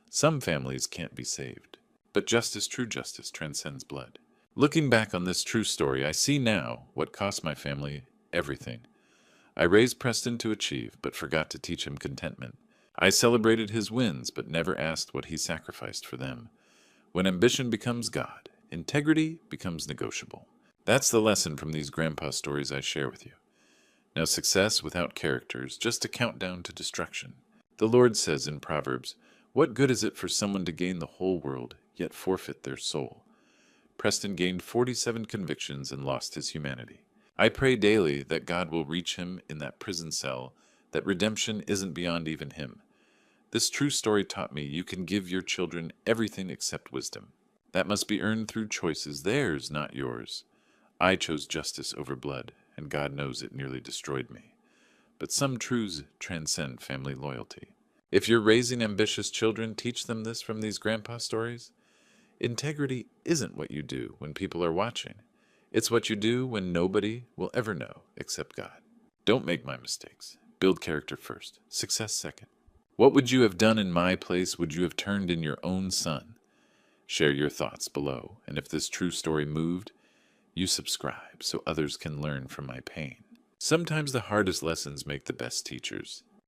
Some families can't be saved. But justice, true justice, transcends blood. Looking back on this true story, I see now what cost my family everything. I raised Preston to achieve, but forgot to teach him contentment. I celebrated his wins, but never asked what he sacrificed for them. When ambition becomes God, integrity becomes negotiable. That's the lesson from these grandpa stories I share with you. Now, success without character is just a countdown to destruction. The Lord says in Proverbs, "What good is it for someone to gain the whole world, yet forfeit their soul?" Preston gained 47 convictions and lost his humanity. I pray daily that God will reach him in that prison cell, that redemption isn't beyond even him. This true story taught me you can give your children everything except wisdom. That must be earned through choices, theirs, not yours. I chose justice over blood, and God knows it nearly destroyed me. But some truths transcend family loyalty. If you're raising ambitious children, teach them this from these grandpa stories. Integrity isn't what you do when people are watching. It's what you do when nobody will ever know except God. Don't make my mistakes. Build character first, success second. What would you have done in my place? Would you have turned in your own son? Share your thoughts below, and if this true story moved, you subscribe so others can learn from my pain. Sometimes the hardest lessons make the best teachers.